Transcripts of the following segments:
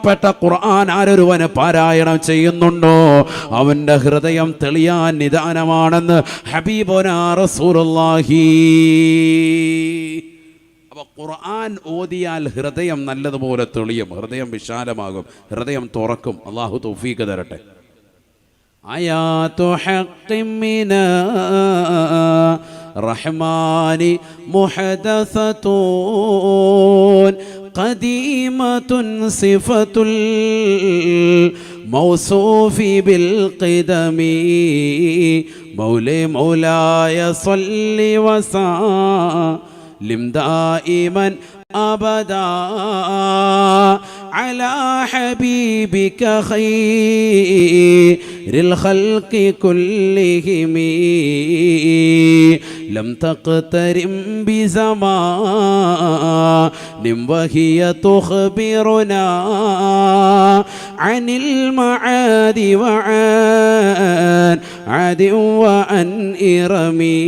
പ്പെട്ട ഖുർആൻ ആരൊരുവന് പാരായണം ചെയ്യുന്നുണ്ടോ അവന്റെ ഹൃദയം തെളിയാൻ നിദാനമാണെന്ന് ഹബീബുനാ റസൂലുള്ളാഹി. അപ്പോൾ ഖുർആൻ ഓതിയാൽ ഹൃദയം നല്ലതുപോലെ തെളിയും, ഹൃദയം വിശാലമാകും, ഹൃദയം തുറക്കും. അല്ലാഹു തൗഫീഖ് തരട്ടെ. ആയാതു ഹഖ്ഖിൻ മിനാ റഹ്മാനി മുഹദസതൂൻ ഖദീമത്തുൻ സിഫത്തുൽ മൗസൂഫി ബിൽ ഖിദമി മൗലായ സ്വല്ലി വസല്ലിം ദായിമൻ അബദാ അലാ ഹബീബിക ഖൈറിൽ ഖൽഖി കുല്ലിഹിം ലം തഖ്തരിം ബിസമാനിൻ വഹിയ തുഖ്ബിറുനാ അനിൽ മആദി വഅൻ ആദി വഅൻ ഇറമി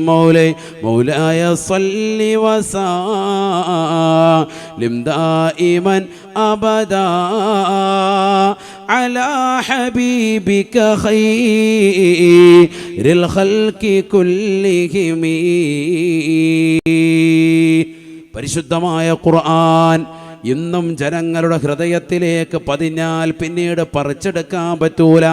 മൗലായ സ്വല്ലി വസല്ലിം ദായിമൻ അബദാ അലാ ഹബീബിക ഖൈറിൽ ഖൽഖി കുല്ലിഹിം. പരിശുദ്ധമായ ഖുർആൻ ഇന്നും ജനങ്ങളുടെ ഹൃദയത്തിലേക്ക് പതിഞ്ഞാൽ പിന്നീട് പറിച്ചെടുക്കാൻ പറ്റൂല.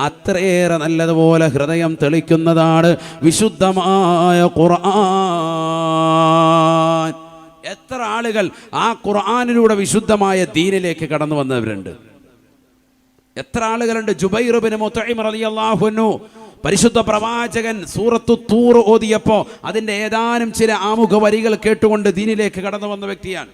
അത്രയേറെ നല്ലതുപോലെ ഹൃദയം തെളിക്കുന്നതാണ് വിശുദ്ധമായ ഖുർആൻ. എത്ര ആളുകൾ ആ ഖുർആനിലൂടെ വിശുദ്ധമായ ദീനിലേക്ക് കടന്നു വന്നവരുണ്ട്, എത്ര ആളുകളുണ്ട്. ജുബൈർ ഇബ്നു മുത്ഇം റളിയല്ലാഹു അൻഹു പരിശുദ്ധ പ്രവാചകൻ സൂറത്തു തൂർ ഓതിയപ്പോൾ അതിൻ്റെ ഏതാനും ചില ആമുഖ വരികൾ കേട്ടുകൊണ്ട് ദീനിലേക്ക് കടന്നു വന്ന വ്യക്തിയാണ്.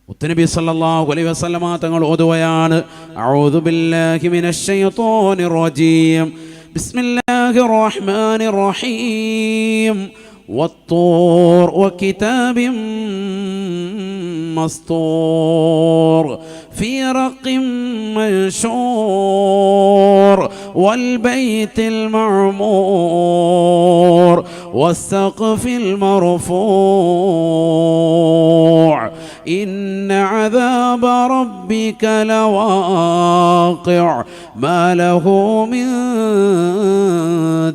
മുത്തുനബി സല്ലല്ലാഹു അലൈഹി വസല്ലമ തങ്ങൾ ഓതുകയാണ്, അഊദു ബില്ലാഹി മിനശ് ശൈത്വാനിർ റജീം ബിസ്മില്ലാഹിർ റഹ്മാനിർ റഹീം വത്തൂർ വകിതാബിൻ മസ്തൂർ في رق منشور والبيت المعمور والسقف المرفوع إن عذاب ربك لواقع ما له من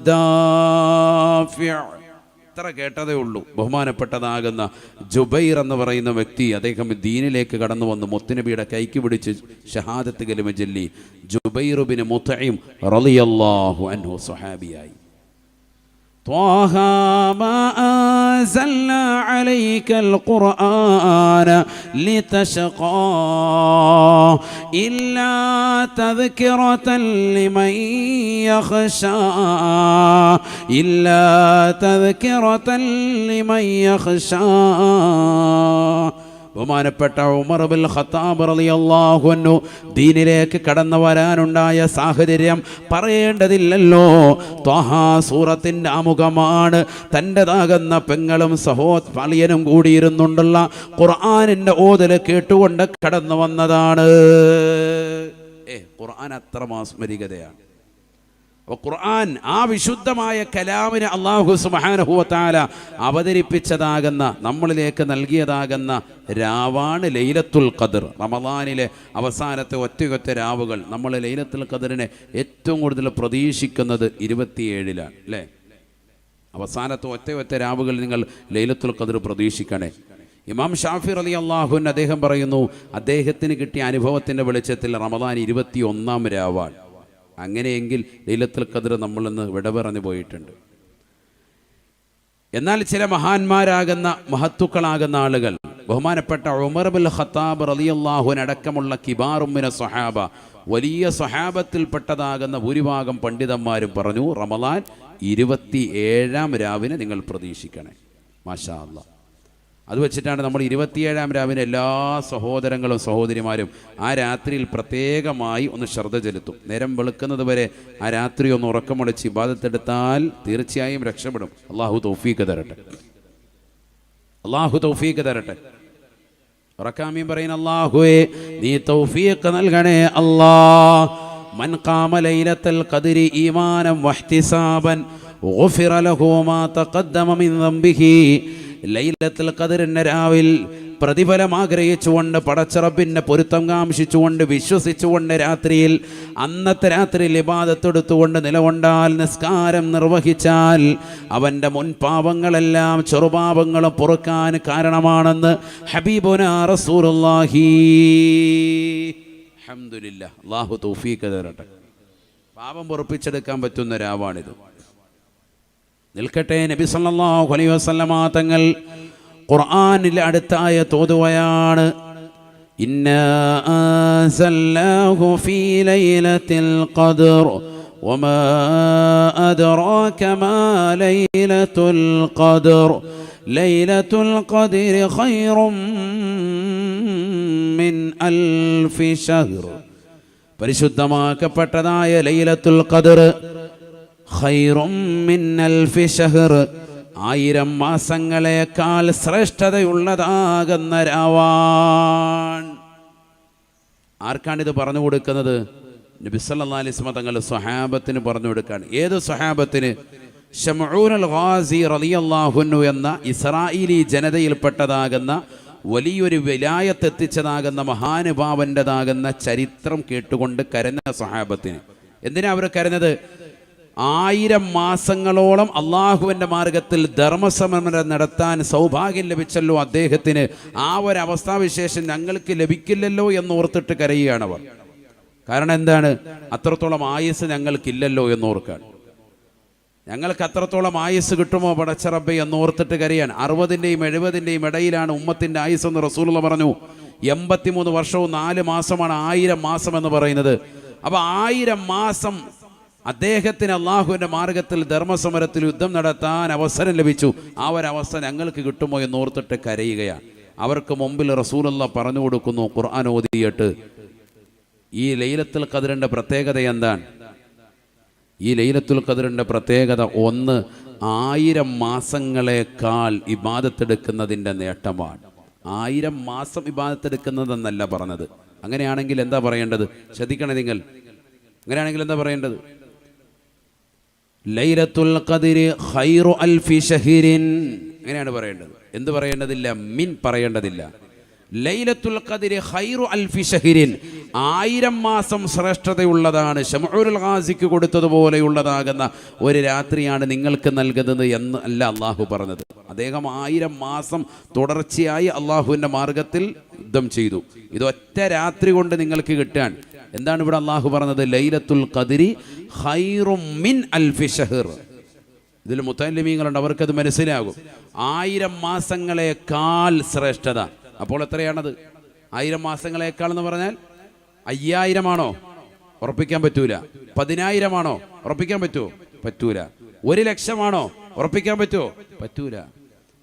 دافع. ഇത്ര കേട്ടതേ ഉള്ളൂ. ബഹുമാനപ്പെട്ടതാകുന്ന ജുബൈർ എന്ന് പറയുന്ന വ്യക്തി അദ്ദേഹം ദീനിലേക്ക് കടന്നു വന്ന് മുത്തുനബിയുടെ കൈക്ക് പിടിച്ച് ഷഹാദത്ത് കലിമ ചൊല്ലി. ജുബൈർ ഇബ്നു മുത്ഇം റളിയല്ലാഹു അൻഹു സ്വഹാബിയായി. طه ما أنزلنا عليك القرآن لتشقى إلا تذكرة لمن يخشى إلا تذكرة لمن يخشى. ബഹുമാനപ്പെട്ട ഉമർ ഇബ്നുൽ ഖത്താബ് റളിയല്ലാഹു അൻഹു ദീനിലേക്ക് കടന്നു വരാനുണ്ടായ സാഹചര്യം പറയേണ്ടതില്ലല്ലോ. ത്വഹ സൂറത്തിൻ്റെ ആമുഖമാണ്. തൻ്റെതാകുന്ന പെങ്ങളും സഹോദരനും കൂടിയിരുന്നുണ്ടുള്ള ഖുർആനിൻ്റെ ഓതൽ കേട്ടുകൊണ്ട് കടന്നു വന്നതാണ്. ഖുർആൻ അത്ര മാസ്മരികതയാണ്. ഖുർആൻ ആ വിശുദ്ധമായ കലാമിനെ അല്ലാഹു സുബ്ഹാനഹു വ തആല അവതരിപ്പിച്ചതാകുന്ന നമ്മളിലേക്ക് നൽകിയതാകുന്ന രാവാണ് ലൈലത്തുൽ ഖദർ. റമദാനിലെ അവസാനത്തെ ഒറ്റയൊറ്റ രാവുകൾ. നമ്മൾ ലൈലത്തുൽ ഖദറിനെ ഏറ്റവും കൂടുതൽ പ്രതീക്ഷിക്കുന്നത് 27-ലാണ് അല്ലേ? അവസാനത്തെ ഒറ്റയൊറ്റ രാവുകൾ നിങ്ങൾ ലൈലത്തുൽ ഖദർ പ്രതീക്ഷിക്കണേ. ഇമാം ഷാഫി റളിയല്ലാഹു അൻഹു അദ്ദേഹം പറയുന്നു, അദ്ദേഹത്തിന് കിട്ടിയ അനുഭവത്തിൻ്റെ വെളിച്ചത്തിൽ റമദാൻ 21-ാം രാവാണ്. അങ്ങനെയെങ്കിൽ ലൈലത്തുൽ ഖദർ നമ്മളിന്ന് വിട പറഞ്ഞു പോയിട്ടുണ്ട്. എന്നാൽ ചില മഹാന്മാരാകുന്ന മഹത്തുക്കളാകുന്ന ആളുകൾ, ബഹുമാനപ്പെട്ട ഉമർ ഇബ്നുൽ ഖത്താബ് റളിയല്ലാഹു അൻഹു അടക്കമുള്ള കിബാറും മിന സ്വഹാബ, വലിയ സ്വഹാബത്തിൽപ്പെട്ടതാകുന്ന ഭൂരിഭാഗം പണ്ഡിതന്മാരും പറഞ്ഞു റമദാൻ 27-ാം രാവിനെ നിങ്ങൾ പ്രതീക്ഷിക്കണേ. മാഷാ അല്ലാഹ്. അത് വെച്ചിട്ടാണ് നമ്മൾ 27-ാം രാവിലെ എല്ലാ സഹോദരങ്ങളും സഹോദരിമാരും ആ രാത്രിയിൽ പ്രത്യേകമായി ഒന്ന് ശ്രദ്ധ ചെലുത്തും. നേരം വെളുക്കുന്നത് വരെ ആ രാത്രി ഒന്ന് ഉറക്കമൊളിച്ച് ഇബാദത്തെടുത്താൽ തീർച്ചയായും രക്ഷപ്പെടും. അല്ലാഹു തൗഫീഖ് തരട്ടെ, അല്ലാഹു തൗഫീഖ് തരട്ടെ. ഉറക്കാമീൻ പറയുന്ന അല്ലാഹുവേ നീ തൗഫീഖ് നൽകണേ അല്ലാഹ്. മൻ ഖാമ ലൈലത്തുൽ ഖദ്രി ഈമാനൻ വഹ്തിസാബൻ ഗുഫിറ ലഹു മാ തഖദ്ദമ മിൻ ദംബിഹി. ലൈലത്തുൽ ഖദ്റിന്റെ രാവിൽ പ്രതിഫലം ആഗ്രഹിച്ചുകൊണ്ട് പടച്ചറബിൻ്റെ പൊരുത്തം കാംക്ഷിച്ചുകൊണ്ട് വിശ്വസിച്ചുകൊണ്ട് രാത്രിയിൽ അന്നത്തെ രാത്രിയിൽ ഇബാദത്തെടുത്തുകൊണ്ട് നിലകൊണ്ടാൽ നിസ്കാരം നിർവഹിച്ചാൽ അവൻ്റെ മുൻപാപങ്ങളെല്ലാം ചെറുപാപങ്ങളും പൊറുക്കാൻ കാരണമാണെന്ന് ഹബീബുനാ റസൂലുള്ളാഹി. അൽഹംദുലില്ലാഹ്, അല്ലാഹു തൗഫീഖ് തരട്ടെ. പാപം പൊറുപ്പിച്ചെടുക്കാൻ പറ്റുന്ന രാവാണിത്. നിൽക്കട്ടെ, നബി സല്ലല്ലാഹു അലൈഹി വസല്ലമ തങ്ങൾ ഖുർആനിൽ അടുത്ത ആയത്ത് ഓതുകയാണ്. ഇന്നാ അൻസൽനാഹു ഫീ ലൈലത്തിൽ ഖദ്ർ വമാ അദ്റാക മാ ലൈലത്തുൽ ഖദ്ർ ലൈലത്തുൽ ഖദ്രി ഖൈറും മിൻ അൽഫി ശഹ്ർ. പരിശുദ്ധമാക്കപ്പെട്ടതായ ലൈലത്തുൽ ഖദ്ർ ഖൈറും മിൻ അൽഫി ശഹ്ർ, 1000 മാസങ്ങളെക്കാൾ ശ്രേഷ്ഠതയുള്ളതാകുന്ന രാവാൻ. ആർക്കാണിത് പറഞ്ഞു കൊടുക്കുന്നത്? നബി സല്ലല്ലാഹു അലൈഹി വസല്ലം തങ്ങൾ സ്വഹാബത്തിന് പറഞ്ഞു കൊടുക്കുകയാണ്. ഏത് സ്വഹാബത്തിന്? ശംഊൻ അൽ ഗാസി റളിയല്ലാഹു അൻഹു എന്ന ഇസ്രായേലി ജനതയിൽപ്പെട്ടതാകുന്ന വലിയൊരു വിലായത്ത് എത്തിച്ചതാകുന്ന മഹാനുഭാവൻ്റെതാകുന്ന ചരിത്രം കേട്ടുകൊണ്ട് കരഞ്ഞ സ്വഹാബത്തിന്. എന്തിനാ അവർ കരഞ്ഞത്? 1000 മാസങ്ങളോളം അള്ളാഹുവിൻ്റെ മാർഗത്തിൽ ധർമ്മസമരം നടത്താൻ സൗഭാഗ്യം ലഭിച്ചല്ലോ അദ്ദേഹത്തിന്. ആ ഒരു അവസ്ഥാവിശേഷം ഞങ്ങൾക്ക് ലഭിക്കില്ലല്ലോ എന്നോർത്തിട്ട് കരയുകയാണവർ. കാരണം എന്താണ്? അത്രത്തോളം ആയുസ് ഞങ്ങൾക്കില്ലല്ലോ എന്നോർക്കാൻ. ഞങ്ങൾക്ക് അത്രത്തോളം ആയുസ് കിട്ടുമോ പടച്ചറബ്ബേ എന്നോർത്തിട്ട് കരയാൻ. 60ൻ്റെയും 70ൻ്റെയും ഇടയിലാണ് ഉമ്മത്തിൻ്റെ ആയുസ് എന്ന് റസൂലുള്ള പറഞ്ഞു. 83 വർഷവും 4 മാസമാണ് 1000 മാസം എന്ന് പറയുന്നത്. അപ്പോൾ 1000 മാസം അദ്ദേഹത്തിന് അള്ളാഹുവിൻ്റെ മാർഗത്തിൽ ധർമ്മസമരത്തിൽ യുദ്ധം നടത്താൻ അവസരം ലഭിച്ചു. ആ ഒരവസ്ഥ ഞങ്ങൾക്ക് കിട്ടുമോ എന്നോർത്തിട്ട് കരയുകയാണ്. അവർക്ക് മുമ്പിൽ റസൂലുള്ള പറഞ്ഞു കൊടുക്കുന്നു ഖുർആൻ ഓതിയിട്ട്, ഈ ലൈലത്തുൽ ഖദ്റിൻ്റെ പ്രത്യേകത എന്താണ്? ഈ ലൈലത്തുൽ ഖദ്റിൻ്റെ പ്രത്യേകത ഒന്ന്, 1000 മാസങ്ങളെക്കാൾ ഇബാദത്തെടുക്കുന്നതിൻ്റെ നേട്ടമാണ്. 1000 മാസം ഇബാദത്തെടുക്കുന്നതെന്നല്ല പറഞ്ഞത്. അങ്ങനെയാണെങ്കിൽ എന്താ പറയേണ്ടത്? ശ്രദ്ധിക്കണേ നിങ്ങൾ. അങ്ങനെയാണെങ്കിൽ എന്താ പറയേണ്ടത്? ലൈലത്തുൽ ഖദ്രി ഖൈറു അൽഫി ശഹ്രിൻ, അങ്ങനെയാണ് പറയേണ്ടത്. എന്ത് പറയേണ്ടതില്ല? മിൻ പറയേണ്ടതില്ല. ലൈലത്തുൽ ഖദ്രി ഖൈറു അൽഫി ശഹ്രിൻ, 1000 മാസം ശ്രേഷ്ഠതയുള്ളതാണ്. ശംഊൻ അൽ ഗാസിക്ക് കൊടുത്തതുപോലെയുള്ളതാകുന്ന ഒരു രാത്രിയാണ് നിങ്ങൾക്ക് നൽകുന്നത് എന്ന് അല്ല അള്ളാഹു പറഞ്ഞത്. അദ്ദേഹം 1000 മാസം തുടർച്ചയായി അള്ളാഹുവിൻ്റെ മാർഗത്തിൽ യുദ്ധം ചെയ്തു. ഇത് ഒറ്റ രാത്രി കൊണ്ട് നിങ്ങൾക്ക് കിട്ടാൻ. എന്താണ് ഇവിടെ അള്ളാഹു പറഞ്ഞത്? ലൈലത്തുൽ ഖദ്രി ഖൈറും മിൻ അൽഫി ശഹ്ർ. ഇതിൽ മുത്തഅല്ലിമീങ്ങളുണ്ട്, അവർക്കത് മനസ്സിലാകും. 1000 മാസങ്ങളെക്കാൾ ശ്രേഷ്ഠത. അപ്പോൾ എത്രയാണത്? 1000 മാസങ്ങളെക്കാൾ എന്ന് പറഞ്ഞാൽ 5000 ആണോ? ഉറപ്പിക്കാൻ പറ്റൂല. 10000 ആണോ? ഉറപ്പിക്കാൻ പറ്റുമോ? പറ്റൂല. 1,00,000 ആണോ? ഉറപ്പിക്കാൻ പറ്റുമോ? പറ്റൂല.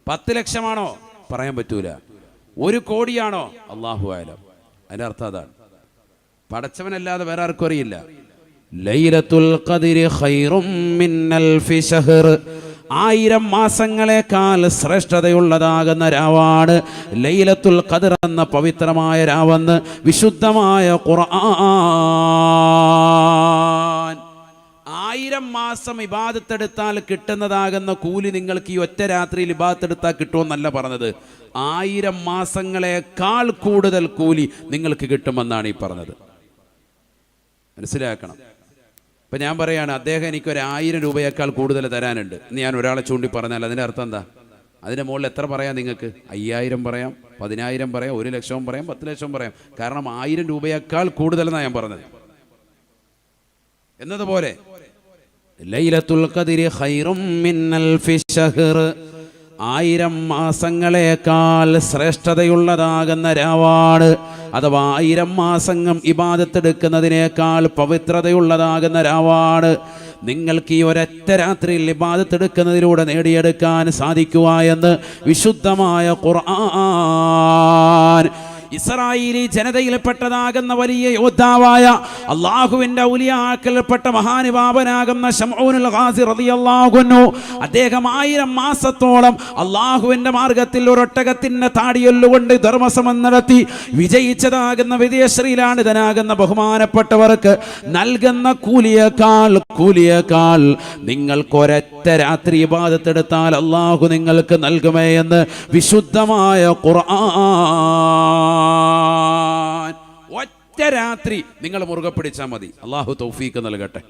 10 ലക്ഷമാണോ? പറയാൻ പറ്റൂല. 1 കോടിയാണോ? അല്ലാഹു അഅലം. അതിൻ്റെ അർത്ഥം അതാണ്. പടച്ചവനല്ലാതെ വേറെ ആർക്കും അറിയില്ല. ലൈലത്തുൽ ഖദ്രി ഖൈറും മിൻ അൽഫി ശഹ്ർ, 1000 മാസങ്ങളെക്കാൾ ശ്രേഷ്ഠതയുള്ളതാകുന്ന രാവാണ് ലൈലത്തുൽ ഖദ്ർ എന്ന പവിത്രമായ രാവെന്ന് വിശുദ്ധമായ ഖുർആൻ. 1000 മാസം ഇബാദത്തെടുത്താൽ കിട്ടുന്നതാകുന്ന കൂലി നിങ്ങൾക്ക് ഈ ഒറ്റ രാത്രിയിൽ ഇബാദത്തെടുത്താൽ കിട്ടുമെന്നല്ല പറഞ്ഞത്. 1000 മാസങ്ങളെക്കാൾ കൂടുതൽ കൂലി നിങ്ങൾക്ക് കിട്ടുമെന്നാണ് ഈ പറഞ്ഞത്. മനസ്സിലാക്കണം. ഇപ്പം ഞാൻ പറയാണ്, അദ്ദേഹം എനിക്കൊരു 1000 രൂപയേക്കാൾ കൂടുതൽ തരാനുണ്ട് എന്ന് ഞാൻ ഒരാളെ ചൂണ്ടി പറഞ്ഞാൽ അതിൻ്റെ അർത്ഥം എന്താ? അതിൻ്റെ മുകളിൽ എത്ര പറയാം നിങ്ങൾക്ക്? 5000 പറയാം, 10000 പറയാം, 1,00,000 പറയാം, 10 ലക്ഷം പറയാം. കാരണം 1000 രൂപയേക്കാൾ കൂടുതലെന്നാണ് ഞാൻ പറഞ്ഞത്. എന്നതുപോലെ ലൈലത്തുൽ ഖദ്രി ഖൈറും മിൻ അൽഫി ശഹ്ർ, 1000 മാസങ്ങളെക്കാൾ ശ്രേഷ്ഠതയുള്ളതാകുന്ന രാവാണ്. അഥവാ 1000 മാസങ്ങൾ ഇബാദത്തെടുക്കുന്നതിനേക്കാൾ പവിത്രതയുള്ളതാകുന്ന രാവാണ്. നിങ്ങൾക്ക് ഈ ഒരൊറ്റ രാത്രിയിൽ ഇബാദത്തെടുക്കുന്നതിലൂടെ നേടിയെടുക്കാൻ സാധിക്കുക എന്ന് വിശുദ്ധമായ ഖുർആൻ. ഇസ്രായേലി ജനതയിൽപ്പെട്ടതാകുന്ന വലിയ യോദ്ധാവായ അള്ളാഹുവിന്റെ ഔലിയാക്കൽപ്പെട്ട മഹാനുഭാവനാകുന്ന ശംഊനുൽ ഖാസി റളിയല്ലാഹു അൻഹു അദ്ദേഹം 1000 മാസത്തോളം അള്ളാഹുവിന്റെ മാർഗത്തിൽ ഒരൊട്ടകത്തിന്റെ താടിയൊല്ലുകൊണ്ട് ധർമ്മസമം നടത്തി വിജയിച്ചതാകുന്ന വിജയശ്രീലാളിതനാകുന്ന ബഹുമാനപ്പെട്ടവർക്ക് നൽകുന്ന കൂലിയേക്കാൾ നിങ്ങൾക്ക് ഒരൊറ്റ രാത്രി ഇബാദത്തെടുത്താൽ അള്ളാഹു നിങ്ങൾക്ക് നൽകുമേ എന്ന് വിശുദ്ധമായ ഖുർആൻ. ഒറ്റ രാത്രി നിങ്ങൾ മുറുകെ പിടിച്ചാൽ മതി, അള്ളാഹു തൗഫീക്ക് നൽകട്ടെ.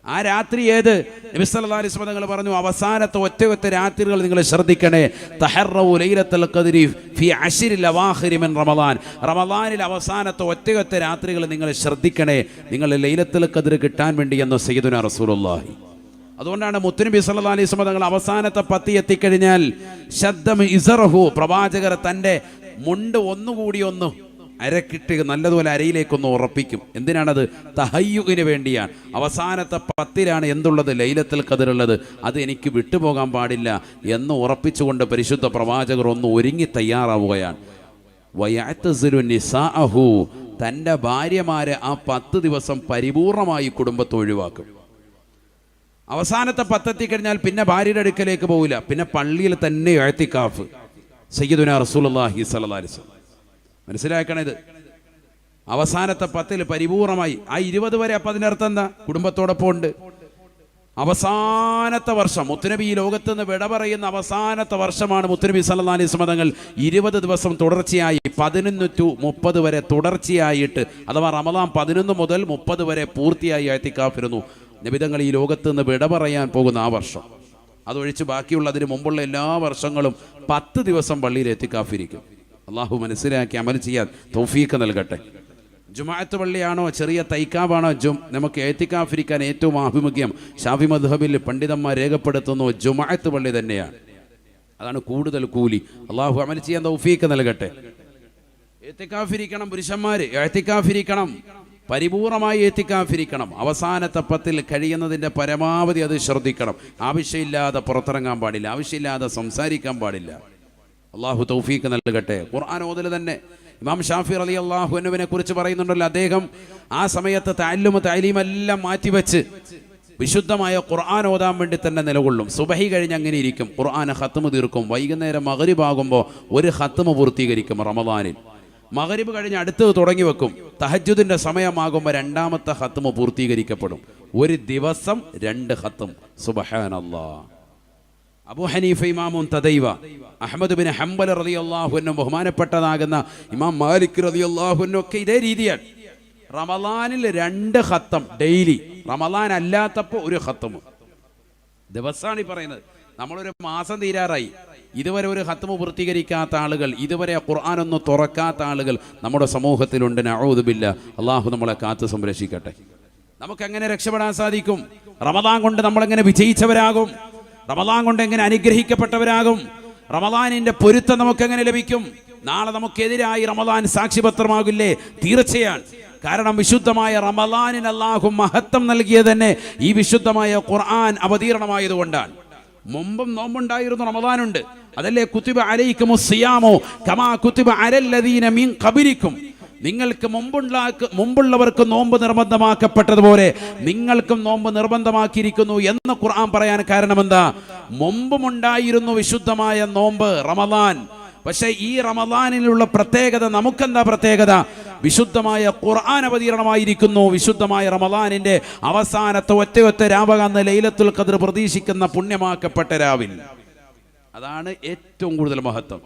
ആ രാത്രി ഏത്? നബി സല്ലല്ലാഹു അലൈഹി വസല്ലം തങ്ങൾ പറഞ്ഞു, അവസാനത്തെ ഒറ്റ രാത്രികൾ നിങ്ങൾ ശ്രദ്ധിക്കണേ. തഹറൗ ലൈലത്തുൽ ഖദ്രി ഫി അശ്രിൽ അവാഖിരി മിൻ റമളാൻ. റമളാനിൽ അവസാനത്തെ ഒറ്റ രാത്രികൾ നിങ്ങൾ ശ്രദ്ധിക്കണേ, നിങ്ങൾ ലൈലത്തുൽ ഖദ്ർ കിട്ടാൻ വേണ്ടി എന്ന് സയ്യിദുനാ റസൂലുള്ളാഹി. അതുകൊണ്ടാണ് മുത്തുനബി സല്ലല്ലാഹു അലൈഹി വസല്ലം തങ്ങൾ അവസാനത്തെ 10 എത്തിക്കഴിഞ്ഞാൽ ശദ്ദം ഇസറഹു, പ്രവാചകർ തൻ്റെ മുണ്ട് ഒന്നുകൂടി അരക്കിട്ട് നല്ലതുപോലെ അരയിലേക്കൊന്ന് ഉറപ്പിക്കും. എന്തിനാണത്? തഹയ്യുവിന് വേണ്ടിയാണ്. അവസാനത്തെ 10 എന്തുള്ളത്? ലൈലത്തുൽ ഖദ്റുള്ളത്. അത് എനിക്ക് വിട്ടുപോകാൻ പാടില്ല എന്ന് ഉറപ്പിച്ചുകൊണ്ട് പരിശുദ്ധ പ്രവാചകർ ഒന്ന് ഒരുങ്ങി തയ്യാറാവുകയാണ്. വയഅ്തസിലു നിസാഅഹു, തൻ്റെ ഭാര്യമാരെ ആ 10 ദിവസം പരിപൂർണമായി കുടുംബത്തെ ഒഴിവാക്കും. അവസാനത്തെ 10 എത്തിക്കഴിഞ്ഞാൽ പിന്നെ ഭാര്യയുടെ അടുക്കലേക്ക് പോകില്ല, പിന്നെ പള്ളിയിൽ തന്നെ ഇഅ്തികാഫ്. സയ്യിദുനാ റസൂലുള്ളാഹി സ്വല്ലല്ലാഹു അലൈഹി വസല്ലം മനസ്സിലാക്കണത്. അവസാനത്തെ 10 പരിപൂർണമായി. ആ 20 വരെ അപ്പം അതിനർത്ഥം എന്താ? കുടുംബത്തോടൊപ്പം ഉണ്ട്. അവസാനത്തെ വർഷം മുത്തുനബി ഈ ലോകത്ത് നിന്ന് വിട പറയുന്ന അവസാനത്തെ വർഷമാണ് മുത്തുനബി സല്ലല്ലാഹു അലൈഹി വസല്ലം തങ്ങൾ 20 ദിവസം തുടർച്ചയായി 11 to 30 വരെ തുടർച്ചയായിട്ട്, അഥവാ റമദാൻ 11 മുതൽ 30 വരെ പൂർത്തിയായി ഇഅ്തികാഫിരുന്നു. നബിതങ്ങൾ ഈ ലോകത്ത് നിന്ന് വിട പറയാൻ പോകുന്ന ആ വർഷം അതൊഴിച്ച് ബാക്കിയുള്ളതിന് മുമ്പുള്ള എല്ലാ വർഷങ്ങളും 10 ദിവസം പള്ളിയിൽ ഇഅ്തികാഫിരിക്കും. അള്ളാഹു മനസ്സിലാക്കി അമൽ ചെയ്യാൻ തൗഫീഖ് നൽകട്ടെ. ജുമാഅത്ത് പള്ളിയാണോ ചെറിയ തൈക്കാവാണോ നമുക്ക് ഇഅ്തികാഫിരിക്കാൻ ഏറ്റവും ആഭിമുഖ്യം? ശാഫി മദ്ഹബിൽ പണ്ഡിതന്മാർ രേഖപ്പെടുത്തുന്നു ജുമാഅത്ത് പള്ളി തന്നെയാണ്. അതാണ് കൂടുതൽ കൂലി. അള്ളാഹു അമൽ ചെയ്യാൻ തൗഫീഖ് നൽകട്ടെ. ഇഅ്തികാഫിരിക്കണം പുരുഷന്മാർ, ഇഅ്തികാഫിരിക്കണം, പരിപൂർണമായി ഇഅ്തികാഫിരിക്കണം. അവസാനത്തെ 10 കഴിയുന്നതിൻ്റെ പരമാവധി അത് ശ്രദ്ധിക്കണം. ആവശ്യമില്ലാതെ പുറത്തിറങ്ങാൻ പാടില്ല, ആവശ്യമില്ലാതെ സംസാരിക്കാൻ പാടില്ല. അള്ളാഹു തൗഫീഖ് നൽകട്ടെ. ഖുർആൻ ഓതൽ തന്നെ ഇമാം ഷാഫി റളിയല്ലാഹു അൻഹുവിനെ കുറിച്ച് പറയുന്നുണ്ടല്ലോ, അദ്ദേഹം ആ സമയത്ത് തഅലീം എല്ലാം മാറ്റിവെച്ച് വിശുദ്ധമായ ഖുർആൻ ഓതാൻ വേണ്ടി തന്നെ നിലകൊള്ളും. സുബഹി കഴിഞ്ഞ് അങ്ങനെ ഇരിക്കും, ഖുർആൻ ഖത്മ് തീർക്കും. വൈകുന്നേരം മഗ്രിബ് ആകുമ്പോൾ ഒരു ഖത്മ് പൂർത്തീകരിക്കും. റമദാനിൽ മഗ്രിബ് കഴിഞ്ഞ് അടുത്തത് തുടങ്ങി വെക്കും. തഹജ്ജുദിൻ്റെ സമയമാകുമ്പോൾ 2ാമത്തെ ഖത്മ് പൂർത്തീകരിക്കപ്പെടും. ഒരു ദിവസം 2 ഖത്മ്. സുബ്ഹാനല്ലാഹ്. അബൂ ഹനീഫ ഇമാമുൻ തദൈവ, അഹ്മദ് ബിൻ ഹംബൽ റളിയല്ലാഹു അൻഹു, ബഹുമാനപ്പെട്ടതാകുന്ന ഇമാം മാലിക് റളിയല്ലാഹു അൻഹു ഒക്കെ ഇതേ രീതിയാണ്. റമളാനിൽ 2 ഖത്തം ഡെയിലി, റമളാൻ അല്ലാത്തപ്പോൾ 1 ഖത്തം ദിവസമാണ് ഈ പറയുന്നത്. നമ്മളൊരു മാസം തീരാറായി, ഇതുവരെ ഒരു ഖത്മ് പൂർത്തീകരിക്കാത്ത ആളുകൾ, ഇതുവരെ ഖുർആനൊന്ന് തുറക്കാത്ത ആളുകൾ നമ്മുടെ സമൂഹത്തിലുണ്ട്. നഊദു ബില്ലാഹ്. അള്ളാഹു നമ്മളെ കാത്തു സംരക്ഷിക്കട്ടെ. നമുക്കെങ്ങനെ രക്ഷപ്പെടാൻ സാധിക്കും? റമളാൻ കൊണ്ട് നമ്മളെങ്ങനെ വിജയിച്ചവരാകും? റമളാൻ കൊണ്ട് എങ്ങനെ അനുഗ്രഹിക്കപ്പെട്ടവരാകും? റമളാനിന്റെ പൊരുത്തം നമുക്കെങ്ങനെ ലഭിക്കും? നാളെ നമുക്കെതിരായി റമളാൻ സാക്ഷിപത്രമാകില്ലേ? തീർച്ചയാണ്. കാരണം വിശുദ്ധമായ റമളാനിന് അല്ലാഹു മഹത്വം നൽകിയത് തന്നെ ഈ വിശുദ്ധമായ ഖുർആൻ അവതീർണമായതുകൊണ്ടാണ്. മുമ്പും നോമ്പുണ്ടായിരുന്നു, റമളാനുണ്ട്. അതല്ലേ കുതിബ അലൈക്കുമുസ് സിയാമു കമാ കുതിബ അലല്ലദീന മിൻ ഖബലിക്കും. നിങ്ങൾക്ക് മുമ്പുള്ളവർക്ക് നോമ്പ് നിർബന്ധമാക്കപ്പെട്ടതുപോലെ നിങ്ങൾക്കും നോമ്പ് നിർബന്ധമാക്കിയിരിക്കുന്നു എന്ന് ഖുർആൻ പറയാൻ കാരണം എന്താ? മുമ്പുമുണ്ടായിരുന്നു വിശുദ്ധമായ നോമ്പ് റമളാൻ. പക്ഷേ ഈ റമളാനിലുള്ള പ്രത്യേകത നമുക്കെന്താ പ്രത്യേകത? വിശുദ്ധമായ ഖുർആൻ അവതീർണമായിരിക്കുന്നു. വിശുദ്ധമായ റമളാനിന്റെ അവസാനത്തെ ഒറ്റ രാവകാന്ന് ലൈലത്തുൽ ഖദ്ർ പ്രതീക്ഷിക്കുന്ന പുണ്യമാക്കപ്പെട്ട രാവിൽ, അതാണ് ഏറ്റവും കൂടുതൽ മഹത്വം.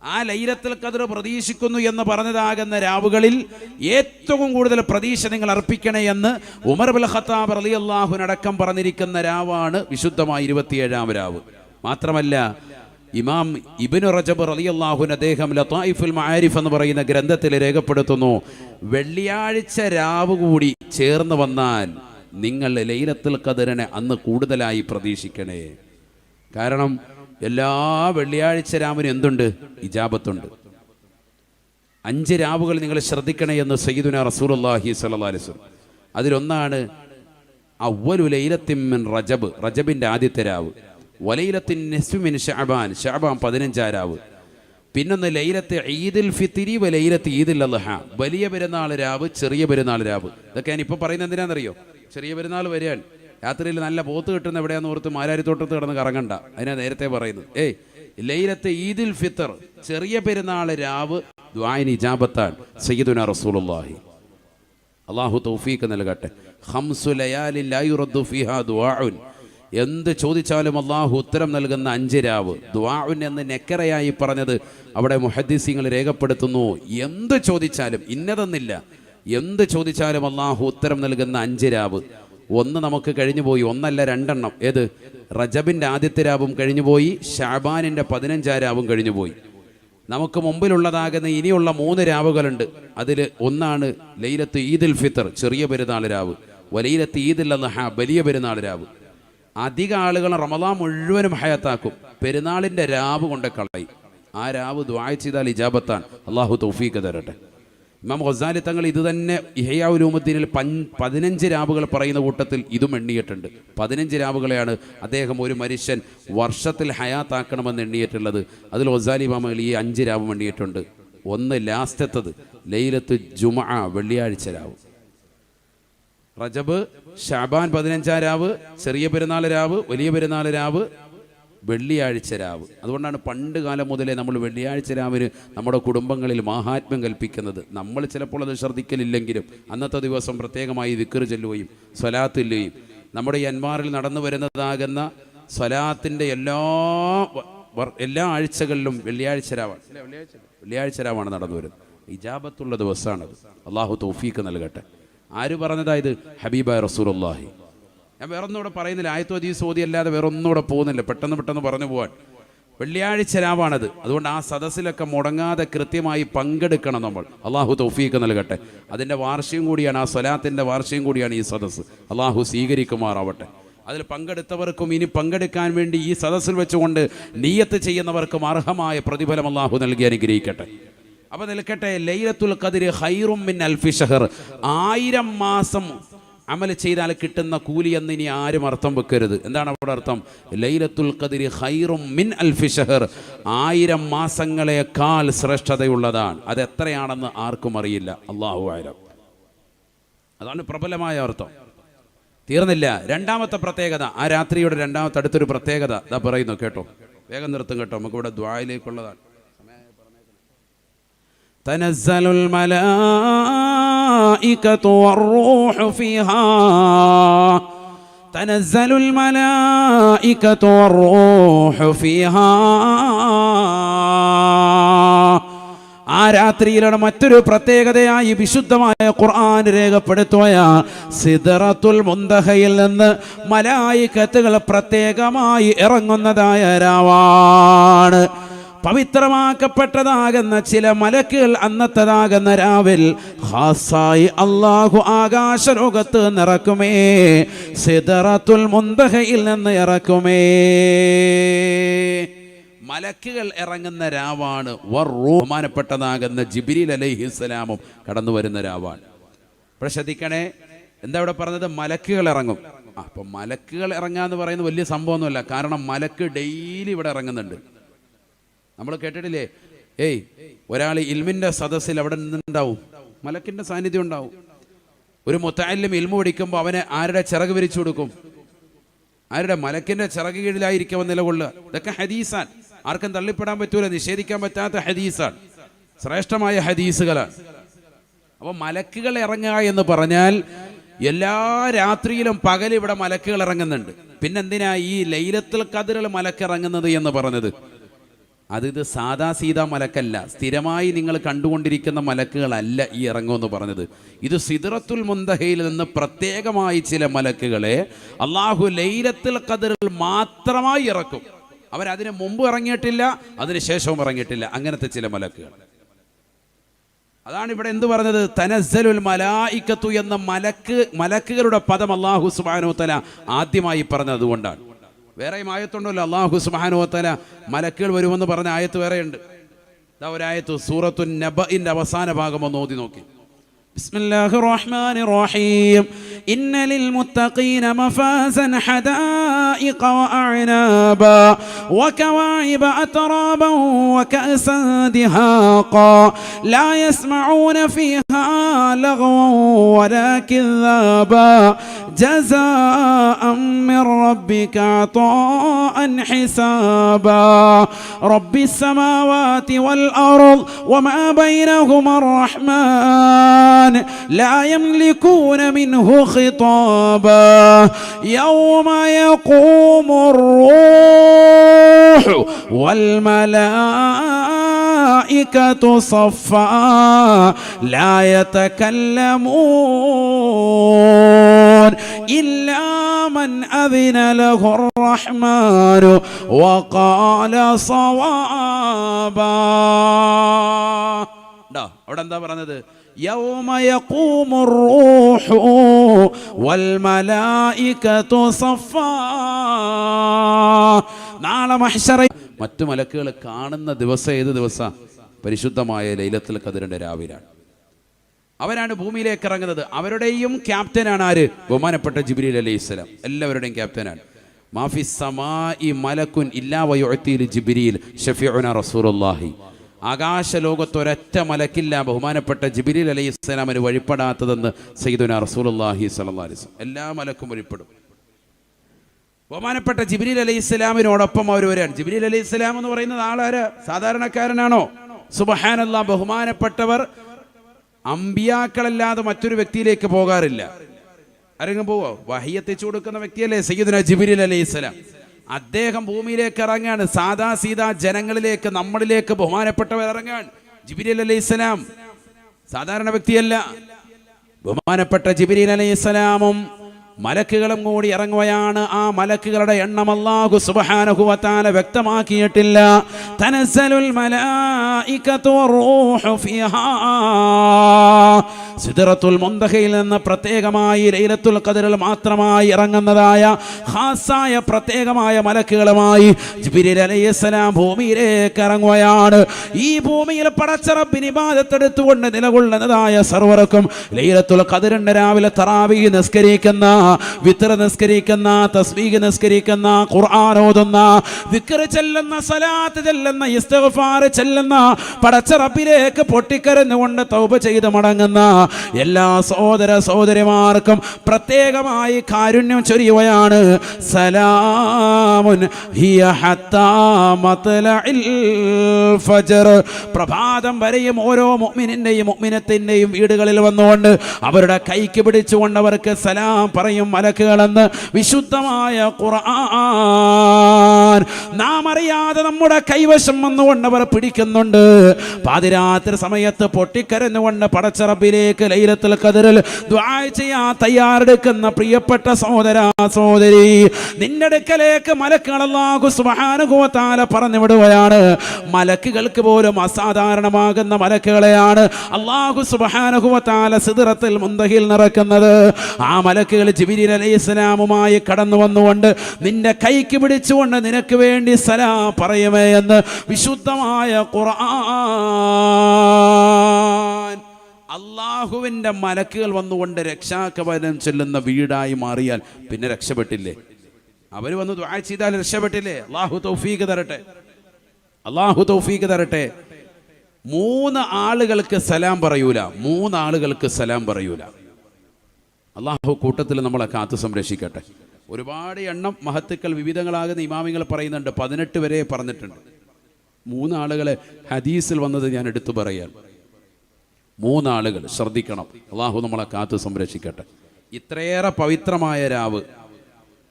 ആ ലൈലത്തുൽ ഖദ്ർ പ്രതീക്ഷിക്കുന്നു എന്ന് പറഞ്ഞതാകുന്ന രാവുകളിൽ ഏറ്റവും കൂടുതൽ പ്രതീക്ഷ നിങ്ങൾ അർപ്പിക്കണേ എന്ന് ഉമർ ഇബ്നുൽ ഖത്താബ് റളിയല്ലാഹു അൻഹു അടക്കം പറഞ്ഞിരിക്കുന്ന രാവാണ് വിശുദ്ധമായ 27ാം രാവ്. മാത്രമല്ല ഇമാം ഇബ്നു റജബ് റളിയല്ലാഹു അൻഹു അദ്ദേഹം ലതായിഫുൽ മആരിഫ് എന്ന് പറയുന്ന ഗ്രന്ഥത്തിൽ രേഖപ്പെടുത്തുന്നു, വെള്ളിയാഴ്ച രാവ് കൂടി ചേർന്ന് വന്നാൽ നിങ്ങൾ ലൈലത്തുൽ ഖദ്റിനെ അന്ന് കൂടുതലായി പ്രതീക്ഷിക്കണേ. കാരണം എല്ലാ വെള്ളിയാഴ്ച രാവിനും എന്തുണ്ട്? ഇജാബത്തുണ്ട്. 5 രാവുകൾ നിങ്ങൾ ശ്രദ്ധിക്കണേ എന്ന് സയ്യിദുനാ റസൂലുള്ളാഹി സ്വല്ലല്ലാഹു അലൈഹി വസല്ലം. അതിലൊന്നാണ് അവ്വലു ലൈലത്തിൻ മിൻ റജബ്, റജബിൻ്റെ ആദ്യത്തെ രാവ്. വലൈലത്തിൻ നിസ്ഫി മിൻ ശഅബാൻ, ശഅബാൻ 15ാം രാവ്. പിന്നൊന്ന് ലൈലത്ത് ഈദുൽ ഫിത്രി ലൈലത്ത് ഈദുൽ അദ്ഹ, വലിയ പെരുന്നാൾ രാവ്, ചെറിയ പെരുന്നാൾ രാവ്. ഇതൊക്കെ ഞാൻ ഇപ്പോൾ പറയുന്നത് എന്തിനാണെന്നറിയോ? ചെറിയ പെരുന്നാൾ വരികയാണ്, രാത്രിയിൽ നല്ല പോത്ത് കിട്ടുന്ന എവിടെയാന്ന് ഓർത്ത് മാരാരിത്തോട്ടത്ത് കിടന്ന് കറങ്ങണ്ട. അതിനാ നേരത്തെ പറയുന്നത്. ലൈലത്ത് ഈദുൽ ഫിത്തർ, ചെറിയ പെരുന്നാൾ രാവ് ദുആഇന് ഇജാബത്താണ്. സയ്യിദുനാ റസൂലുള്ളാഹി, അല്ലാഹു തൗഫീഖ് നൽകട്ടെ. ഖംസു ലയാലിൻ ലാ യുറദ്ദു ഫീഹാ ദുആഉൻ, എന്ത് ചോദിച്ചാലും അള്ളാഹു ഉത്തരം നൽകുന്ന 5 രാവ്. ദുആഉൻ എന്ന് നെക്കറയായി പറഞ്ഞത് അവിടെ മുഹദ്ദിസീങ്ങൾ രേഖപ്പെടുത്തുന്നു. എന്ത് ചോദിച്ചാലും, ഇന്നതെന്നില്ല, എന്ത് ചോദിച്ചാലും അള്ളാഹു ഉത്തരം നൽകുന്ന 5 രാവ്. ഒന്ന് നമുക്ക് കഴിഞ്ഞുപോയി, ഒന്നല്ല 2 എണ്ണം. ഏത്? റജബിൻ്റെ ആദ്യത്തെ രാവും കഴിഞ്ഞുപോയി, ശഅബാനിൻ്റെ 15 രാവും കഴിഞ്ഞുപോയി. നമുക്ക് മുമ്പിലുള്ളതാകുന്ന ഇനിയുള്ള 3 രാവുകളുണ്ട്. അതിൽ ഒന്നാണ് ലൈലത്ത് ഈദുൽ ഫിത്തർ, ചെറിയ പെരുന്നാൾ രാവ്, വലൈലത്ത് ഈദുൽ അദ്ഹ, വലിയ പെരുന്നാൾ രാവ്. അധിക ആളുകൾ റമദാൻ മുഴുവനും ഹയാത്താക്കും, പെരുന്നാളിൻ്റെ രാവ് കൊണ്ട് കളയും. ആ രാവ് ദുആ ചെയ്താൽ ഇജാബത്താണ്. അള്ളാഹു തൗഫീഖ് തരട്ടെ. ഇമാം ഗസാലി തങ്ങൾ ഇത് തന്നെ ഇഹ്യാ ഉലൂമുദ്ദീനിൽ 15 രാവുകൾ പറയുന്ന കൂട്ടത്തിൽ ഇതും എണ്ണിയിട്ടുണ്ട്. 15 രാവുകളെയാണ് അദ്ദേഹം ഒരു മനുഷ്യൻ വർഷത്തിൽ ഹയാത്താക്കണമെന്ന് എണ്ണിയിട്ടുള്ളത്. അതിൽ ഗസാലി ഇമാമുകൾ ഈ 5 രാവും എണ്ണിയിട്ടുണ്ട്. ഒന്ന് ലാസ്റ്റത്തത് ലൈലത്ത് ജുമുഅ, വെള്ളിയാഴ്ച രാവ്. റജബ്, ശഅബാൻ 15 രാവ്, ചെറിയ പെരുന്നാൾ രാവ്, വലിയ പെരുന്നാൾ രാവ്, വെള്ളിയാഴ്ച രാവ്. അതുകൊണ്ടാണ് പണ്ട് കാലം മുതലേ നമ്മൾ വെള്ളിയാഴ്ച രാവിന് നമ്മുടെ കുടുംബങ്ങളിൽ മാഹാത്മ്യം കൽപ്പിക്കുന്നത്. നമ്മൾ ചിലപ്പോൾ അത് ശ്രദ്ധിക്കലില്ലെങ്കിലും അന്നത്തെ ദിവസം പ്രത്യേകമായി ദിക്ർ ചൊല്ലുകയും സ്വലാത്ത് ചൊല്ലുകയും നമ്മുടെ ഈ അൻവാറിൽ നടന്നു വരുന്നതാകുന്ന സ്വലാത്തിൻ്റെ എല്ലാ ആഴ്ചകളിലും വെള്ളിയാഴ്ച രാവാണ്. വെള്ളിയാഴ്ച രാവാണ് നടന്നു വരുന്നത്. ഇജാബത്തുള്ള ദിവസമാണത്. അള്ളാഹു തൗഫീഖ് നൽകട്ടെ. ആര് പറഞ്ഞതായത്? ഹബീബായ റസൂലുള്ളാഹി. ഞാൻ വേറൊന്നുകൂടെ പറയുന്നില്ല, ആയത്തോ ഹദീസ് ഓതിയല്ലാതെ വേറൊന്നുകൂടെ പോകുന്നില്ല, പെട്ടെന്ന് പറഞ്ഞു പോകാൻ. വെള്ളിയാഴ്ച രാവാണത്. അതുകൊണ്ട് ആ സദസ്സിലൊക്കെ മുടങ്ങാതെ കൃത്യമായി പങ്കെടുക്കണം നമ്മൾ. അള്ളാഹു തൗഫീഖ് നൽകട്ടെ. അതിൻ്റെ വാർഷികം കൂടിയാണ്, ആ സ്വലാത്തിൻ്റെ വാർഷികം കൂടിയാണ് ഈ സദസ്സ്. അള്ളാഹു സ്വീകരിക്കുമാറാവട്ടെ. അതിൽ പങ്കെടുത്തവർക്കും ഇനി പങ്കെടുക്കാൻ വേണ്ടി ഈ സദസ്സിൽ വെച്ചുകൊണ്ട് നിയ്യത്ത് ചെയ്യുന്നവർക്കും അർഹമായ പ്രതിഫലം അള്ളാഹു നൽകി അനുഗ്രഹിക്കട്ടെ. അപ്പോൾ നിൽക്കട്ടെ, ലൈലത്തുൽ ഖദ്ർ ഖൈറും മിൻ അൽഫി ഷഹർ, 1000 മാസം അമൽ ചെയ്താൽ കിട്ടുന്ന കൂലി എന്ന് ഇനി ആരും അർത്ഥം വെക്കരുത്. എന്താണ് അവിടെ അർത്ഥം? ലൈലത്തുൽ ഖദ്ർ ഖൈറും മിൻ അൽഫി ഷഹർ, 1000 മാസങ്ങളെക്കാൾ ശ്രേഷ്ഠതയുള്ളതാണ്. അതെത്രയാണെന്ന് ആർക്കും അറിയില്ല, അല്ലാഹു അഅലം. അതാണ് പ്രബലമായ അർത്ഥം. തീർന്നില്ല. രണ്ടാമത്തെ പ്രത്യേകത, ആ രാത്രിയുടെ രണ്ടാമത്തെ അടുത്തൊരു പ്രത്യേകത ഇതാ പറയുന്നു, കേട്ടോ. വേഗം നിർത്തും കേട്ടോ, നമുക്കിവിടെ ദുആയിലേക്കുള്ളതാണ്. തനസ്സലുൽ മലായികതു വറൂഹു ഫീഹാ, തനസ്സലുൽ മലായികതു വറൂഹു ഫീഹാ. ആ രാത്രിയിലാണ് മറ്റൊരു പ്രത്യേകതയായി വിശുദ്ധമായ ഖുർആൻ രേഖപ്പെടുത്തുകയാണ്. സിദ്റത്തുൽ മുന്തഹയിൽ നിന്ന് മലായികത്തുകൾ പ്രത്യേകമായി ഇറങ്ങുന്നതായ രാവാണ്. പവിത്രമാക്കപ്പെട്ടതാകുന്ന ചില മലക്കുകൾ അന്നത്തതാകുന്ന രാവിൽ ഖാസായി അല്ലാഹു ആകാശലോകത്ത് നിറക്കുമേ, സിദ്റത്തുൽ മുന്തഹയിൽ നിന്ന് ഇറക്കുമേ. മലക്കുകൾ ഇറങ്ങുന്ന രാവാണ്. ബഹുമാനപ്പെട്ടതാകുന്ന ജിബ്രീൽ അലൈഹിസ്സലാമും കടന്നു വരുന്ന രാവാണ്. അപ്പോൾ ശ്രദ്ധിക്കണേ, എന്താ ഇവിടെ പറഞ്ഞത്? മലക്കുകൾ ഇറങ്ങും. അപ്പം മലക്കുകൾ ഇറങ്ങാന്ന് പറയുന്നത് വലിയ സംഭവമൊന്നുമല്ല. കാരണം മലക്ക് ഡെയിലി ഇവിടെ ഇറങ്ങുന്നുണ്ട്. നമ്മൾ കേട്ടിട്ടില്ലേ, ഒരാൾ ഇൽമിൻ്റെ സദസ്സിൽ അവിടെ നിന്നുണ്ടാവും, മലക്കിൻ്റെ സാന്നിധ്യം ഉണ്ടാവും. ഒരു മുത്തഅല്ലിം ഇൽമു പഠിക്കുമ്പോൾ അവന് ആരുടെ ചിറക് വിരിച്ചു കൊടുക്കും? ആരുടെ? മലക്കിൻ്റെ ചിറക് കീഴിലായിരിക്കും നിലകൊള്ളുക. ഇതൊക്കെ ഹദീസാൻ, ആർക്കും തള്ളിപ്പെടാൻ പറ്റൂല, നിഷേധിക്കാൻ പറ്റാത്ത ഹദീസാണ്, ശ്രേഷ്ഠമായ ഹദീസുകളാണ്. അപ്പോൾ മലക്കുകൾ ഇറങ്ങുക എന്ന് പറഞ്ഞാൽ എല്ലാ രാത്രിയിലും പകൽ ഇവിടെ മലക്കുകൾ ഇറങ്ങുന്നുണ്ട്. പിന്നെന്തിനാ ഈ ലൈലത്തുൽ ഖദ്റിൽ മലക്കിറങ്ങുന്നത് എന്ന് പറഞ്ഞത്? ഇത് സാദാ സീതാ മലക്കല്ല, സ്ഥിരമായി നിങ്ങൾ കണ്ടുകൊണ്ടിരിക്കുന്ന മലക്കുകളല്ല ഈ ഇറങ്ങുമെന്ന് പറഞ്ഞത്. ഇത് സിദ്റത്തുൽ മുന്തഹയിൽ നിന്ന് പ്രത്യേകമായി ചില മലക്കുകളെ അള്ളാഹു ലൈലത്തുൽ ഖദ്റിൽ മാത്രമായി ഇറക്കും. അവരതിന് മുമ്പ് ഇറങ്ങിയിട്ടില്ല, അതിന് ശേഷവും ഇറങ്ങിയിട്ടില്ല. അങ്ങനത്തെ ചില മലക്കുകൾ. അതാണ് ഇവിടെ എന്ത് പറഞ്ഞത്? തനസ്സലുൽ മലായികത്തു എന്ന മലക്കുകളുടെ പദം അല്ലാഹു സുബ്ഹാനഹു വ തആല ആദ്യമായി പറഞ്ഞത് അതുകൊണ്ടാണ്. വേറെയും ആയത്തുണ്ടല്ലോ, അല്ലാഹു സുബ്ഹാനഹു വ തആല മലക്കുകൾ വരുമെന്ന് പറഞ്ഞ ആയത്ത് വേറെയുണ്ട്. ഇതാ ഒരായത്ത്, സൂറത്തുൻ നബഇന്റെ അവസാന ഭാഗം ഒന്ന് ഓതി നോക്കി. ബിസ്മില്ലാഹിർ റഹ്മാനിർ റഹീം. ഇന്ന ലിൽമുത്തഖീന മഫാസൻ ഹദായിഖ വഅഅനാബാ വകവാഇബ അത്റാബൻ വകഅസൻ ദിഹാഖാ ലാ യസ്മഊന ഫീഹാ ലഗ്വൻ വലാ കിദ്ദാബാ ജസാഅൻ മിർ റബ്ബിക അതാഅൻ ഹിസാബാ റബ്ബിസ് സമാവാതി വൽ അർദ് വമാ ബൈനഹുമാ الرحمن لا يملكون منه خطابا يوم يقوم الروح والملائكة صفا لا يتكلمون إلا من أذن له الرحمن وقال صوابا. അവിടെ എന്താ പറഞ്ഞത്? യൗമ യഖൂമുർ റൂഹു വൽ മലായികതു സഫാ. നാളെ മഹ്ശറ മറ്റു മലക്കുകൾ കാണുന്ന ദിവസം ഏത് ദിവസം? പരിശുദ്ധമായ ലൈലത്തുൽ ഖദ്റിന്റെ രാവിലാണ്. അവരാണ് ഭൂമിയിലേക്ക് ഇറങ്ങുന്നത്. അവരുടെയും ക്യാപ്റ്റനാണ് ആര്? ബഹുമാനപ്പെട്ട ജിബ്രീൽ അലൈഹിസ്സലാം. എല്ലാവരുടെയും ക്യാപ്റ്റനാണ്. മാഫി സമാഇ മലക്കുൻ ഇല്ലാ വയുഅ്തിൽ ജിബ്രീൽ ഷഫീഉനാ റസൂലുള്ളാഹി. ആകാശലോകത്ത് ഒരൊറ്റ മലക്കില്ല ബഹുമാനപ്പെട്ട ജിബ്രീൽ അലൈഹിസ്സലാമിന് വഴിപ്പെടാത്തതെന്ന് സയ്യിദുനാ റസൂലുള്ളാഹി സ്വല്ലല്ലാഹു അലൈഹി വസല്ലം. എല്ലാ മലക്കും വഴിപ്പെടും. ബഹുമാനപ്പെട്ട ജിബ്രീൽ അലൈഹിസ്സലാമിനോടൊപ്പം അവർ വരാൻ. ജിബ്രീൽ അലൈഹിസ്സലാം എന്ന് പറയുന്നത് ആളാര്? സാധാരണക്കാരനാണോ? സുബ്ഹാനല്ലാഹ്. ബഹുമാനപ്പെട്ടവർ അമ്പിയാക്കളല്ലാതെ മറ്റൊരു വ്യക്തിയിലേക്ക് പോകാറില്ല. ആരെങ്കിലും പോവോ? വഹി എത്തിച്ചു കൊടുക്കുന്ന വ്യക്തിയല്ലേ സയ്യിദുനാ ജിബ്രീൽ അലൈഹിസ്സലാം. അദ്ദേഹം ഭൂമിയിലേക്ക് ഇറങ്ങാൻ. സാദാ സീദാ ജനങ്ങളിലേക്ക്, നമ്മളിലേക്ക് ബഹുമാനപ്പെട്ടവർ ഇറങ്ങാൻ. ജിബ്രീൽ അലൈഹിസ്സലാം സാധാരണ വ്യക്തിയല്ല. ബഹുമാനപ്പെട്ട ജിബ്രീൽ അലൈഹിസ്സലാമും മലക്കുകളും കൂടി ഇറങ്ങുകയാണ്. ആ മലക്കുകളുടെ എണ്ണം അല്ലാഹു സുബ്ഹാനഹു വ തആല വ്യക്തമാക്കിയിട്ടില്ല. തനസ്സലുൽ മലായികതു വറൂഹു ഫീഹാ. സിദ്റത്തുൽ മുന്തഹയിൽ നിന്ന് പ്രത്യേകമായി ലൈലത്തുൽ ഖദ്റിൽ മാത്രമായി ഇറങ്ങുന്നതായ ഖാസായ പ്രത്യേകമായ മലക്കുകളുമായി ജിബ്രീൽ അലൈഹിസ്സലാം ഭൂമിയിലേക്ക് ഇറങ്ങുകയാണ്. ഈ ഭൂമിയിൽ പടച്ച റബ്ബിനെ ഇബാദത്ത് എടുത്തുകൊണ്ട് നിലകൊള്ളുന്നതായ സർവ്വർക്കും ലൈലത്തുൽ ഖദ്റിന്റെ രാവിലെ തറാവീഹ് നിസ്കരിക്കുന്ന, വിത്ർ നിസ്കരിക്കുന്ന, തസ്ബീഹ് നിസ്കരിക്കുന്ന, ഖുർആൻ ഓതുന്ന, ദിക്ർ ചെല്ലുന്ന, സലാത്ത് ചെല്ലുന്ന, ഇസ്തിഗ്ഫാർ ചെല്ലുന്ന, പടച്ച റബ്ബിലേക്ക് പൊട്ടിക്കരഞ്ഞുകൊണ്ട് തൗബ ചെയ്ത് മടങ്ങുന്ന എല്ലാ സഹോദര സഹോദരിമാർക്കും പ്രത്യേകമായി കാരുണ്യം ചൊരിയുകയാണ്. സലാമുൻ ഹിയ ഹത്താ മത്ലഇൽ ഫജ്ർ. പ്രഭാതം വരെയും ഓരോ മുഅ്മിനിന്റെയും മുഅ്മിനത്തിന്റെയും വീടുകളിൽ വന്നുകൊണ്ട് അവരുടെ കൈക്ക് പിടിച്ചുകൊണ്ട് അവർക്ക് സലാം പറയും മലക്കുകളെന്ന് വിശുദ്ധമായ ഖുർആൻ. നാം അറിയാതെ നമ്മുടെ കൈവശം വന്നുകൊണ്ട് അവർ പിടിക്കുന്നുണ്ട്. പാതിരാത്രി സമയത്ത് പൊട്ടിക്കരഞ്ഞുകൊണ്ട് പടച്ച റബ്ബിലേക്ക് ലൈലത്തുൽ ഖദ്റിൽ ദുആ ചെയ്യാൻ തയ്യാറെടുക്കുന്ന പ്രിയപ്പെട്ട സഹോദര സഹോദരി, നിന്റെ അടുക്കലേക്ക് മലക്കുകൾ അല്ലാഹു സുബ്ഹാനഹു വ തആല പറഞ്ഞു വിടുകയാണ്. മലക്കുകൾക്ക് പോലും അസാധാരണമാകുന്ന മലക്കുകളെയാണ് അല്ലാഹു സുബ്ഹാനഹു വ തആല സിദ്റത്തുൽ മുന്തഹിൽ നിറക്കുന്നത്. ആ മലക്കുകൾ ജിബ്രീൽ അലൈഹിസ്സലാമുമായി കടന്നു വന്നുകൊണ്ട് നിന്റെ കൈക്ക് പിടിച്ചുകൊണ്ട് നിനക്ക് വേണ്ടി സലാം പറയുമേ എന്ന് വിശുദ്ധമായ ഖുർആൻ. അള്ളാഹുവിൻ്റെ മലക്കുകൾ വന്നുകൊണ്ട് രക്ഷാകവചനം ചൊല്ലുന്ന വീടായി മാറിയാൽ പിന്നെ രക്ഷപ്പെട്ടില്ലേ? അവർ വന്ന് ദുആ ചെയ്താൽ രക്ഷപ്പെട്ടില്ലേ? അള്ളാഹു തൗഫീഖ് തരട്ടെ, അള്ളാഹു തൗഫീഖ് തരട്ടെ. 3 ആളുകൾക്ക് സലാം പറയൂല, 3 ആളുകൾക്ക് സലാം പറയൂല. അള്ളാഹു കൂട്ടത്തിൽ നമ്മളെ കാത്തു സംരക്ഷിക്കട്ടെ. ഒരുപാട് എണ്ണം മഹത്തുക്കൾ വിവിധങ്ങളാകുന്ന ഇമാമിങ്ങൾ പറയുന്നുണ്ട്. 18 വരെ പറഞ്ഞിട്ടുണ്ട്. 3 ആളുകളെ ഹദീസിൽ വന്നത് ഞാൻ എടുത്തു പറയാൻ. 3 ആളുകൾ ശ്രദ്ധിക്കണം. അള്ളാഹു നമ്മളെ കാത്തു സംരക്ഷിക്കട്ടെ. ഇത്രയേറെ പവിത്രമായ രാവ്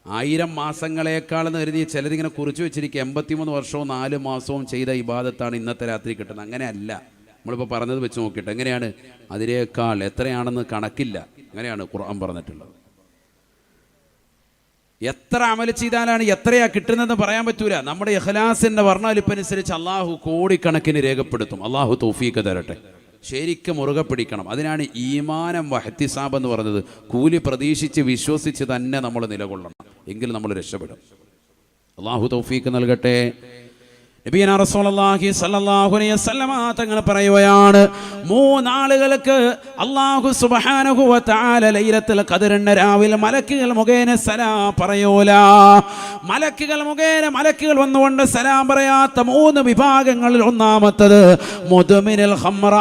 1000 മാസങ്ങളെക്കാളെന്ന് കരുതി ചിലരിങ്ങനെ കുറിച്ച് വെച്ചിരിക്കുക. 83 വർഷവും 4 മാസവും ചെയ്ത ഇബാദത്താണ് ഇന്നത്തെ രാത്രി കിട്ടുന്നത്. അങ്ങനെയല്ല. നമ്മളിപ്പോൾ പറഞ്ഞത് വെച്ച് നോക്കിയിട്ട് എങ്ങനെയാണ്? അതിനേക്കാൾ എത്രയാണെന്ന് കണക്കില്ല. അങ്ങനെയാണ് ഖുർആൻ പറഞ്ഞിട്ടുള്ളത്. എത്ര അമൽ ചെയ്താലാണ് എത്രയാ കിട്ടുന്നതെന്ന് പറയാൻ പറ്റൂല. നമ്മുടെ ഇഖ്ലാസിന്റെ വർണ്ണലിപ്പനുസരിച്ച് അള്ളാഹു കോടിക്കണക്കിന് രേഖപ്പെടുത്തും. അള്ളാഹു തൗഫീഖ് തരട്ടെ. ശരിക്കും മുറുകെ പിടിക്കണം. അതിനാണ് ഈമാനം വഹ്തിസാബ് എന്ന് പറഞ്ഞത്. കൂലി പ്രതീക്ഷിച്ച് വിശ്വസിച്ച് തന്നെ നമ്മൾ നിലകൊള്ളണം, എങ്കിൽ നമ്മൾ രക്ഷപ്പെടും. അള്ളാഹു തൗഫീഖ് നൽകട്ടെ. നബിയനാ റസൂലുള്ളാഹി സ്വല്ലല്ലാഹു അലൈഹി വസല്ലമ തങ്ങൾ പറയുകയാണ്, 3 ആളുകൾക്ക് അല്ലാഹു സുബ്ഹാനഹു വ തആല ലൈലത്തുൽ ഖദ്റിന്റെ രാവിലെ മലക്കുകൾ മുഖേന സലാം പറയൂല. മലക്കുകൾ വന്നുകൊണ്ട് സലാം പറയാത്ത 3 വിഭാഗങ്ങളിൽ ഒന്നാമത്തത് മുദ്മിനുൽ ഖംറ,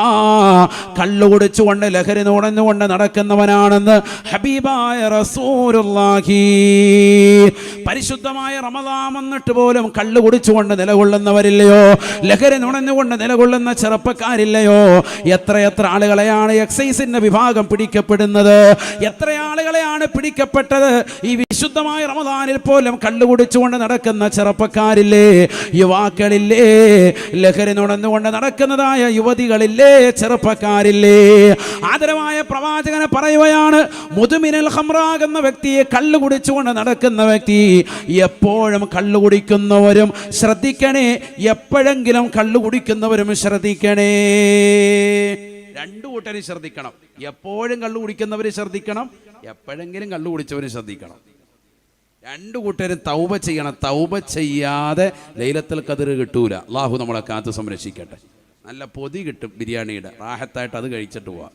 കള്ളു കുടിച്ചുകൊണ്ട് ലഹരി നുണഞ്ഞുകൊണ്ട് നടക്കുന്നവനാണെന്ന് ഹബീബായ റസൂലുള്ളാഹി. പരിശുദ്ധമായ റമദാൻ വന്നിട്ട് പോലും കള്ളു കുടിച്ചുകൊണ്ട് നിലകൊള്ളുന്നവരില്ലയോ, ലഹരി നുണഞ്ഞുകൊണ്ട് നിലകൊള്ളുന്ന ചെറുപ്പക്കാരില്ലയോ? എത്ര ആളുകളെയാണ് എക്സൈസിന്റെ വിഭാഗം പിടിക്കപ്പെടുന്നത്? എത്ര ആളുകളെയാണ് പിടിക്കപ്പെട്ടത്? ഈ വിശുദ്ധമായ റമദാനിൽ പോലും കള്ളു കുടിച്ചുകൊണ്ട് നടക്കുന്ന ചെറുപ്പക്കാരില്ലേ, യുവാക്കളില്ലേ, ലഹരി നുണഞ്ഞുകൊണ്ട് നടക്കുന്നതായ യുവതികളില്ലേ, ചെറുപ്പക്കാരില്ലേ? ആദരവായ പ്രവാചകനെ പറയുകയാണ്, മുദ്മിനുൽ ഖംറാകുന്ന വ്യക്തിയെ, കള്ളു കുടിച്ചുകൊണ്ട് നടക്കുന്ന വ്യക്തി, എപ്പോഴും കള്ളു കുടിക്കുന്നവരും ശ്രദ്ധിക്കണേ, എപ്പോഴെങ്കിലും കള്ളു കുടിക്കുന്നവരും ശ്രദ്ധിക്കണേ. 2 കൂട്ടരും ശ്രദ്ധിക്കണം. എപ്പോഴും കള്ളു കുടിക്കുന്നവർ ശ്രദ്ധിക്കണം, എപ്പോഴെങ്കിലും കള്ളു കുടിച്ചവർ ശ്രദ്ധിക്കണം. 2 കൂട്ടരും തൗബ ചെയ്യണം. തൗബ ചെയ്യാതെ ലൈലത്തുൽ ഖദ്ർ കിട്ടൂല. അല്ലാഹു നമ്മളെ കാത്തു സംരക്ഷിക്കട്ടെ. നല്ല പൊതി കിട്ടും ബിരിയാണിയുടെ, റാഹത്തായിട്ട് അത് കഴിച്ചിട്ട് പോവാം.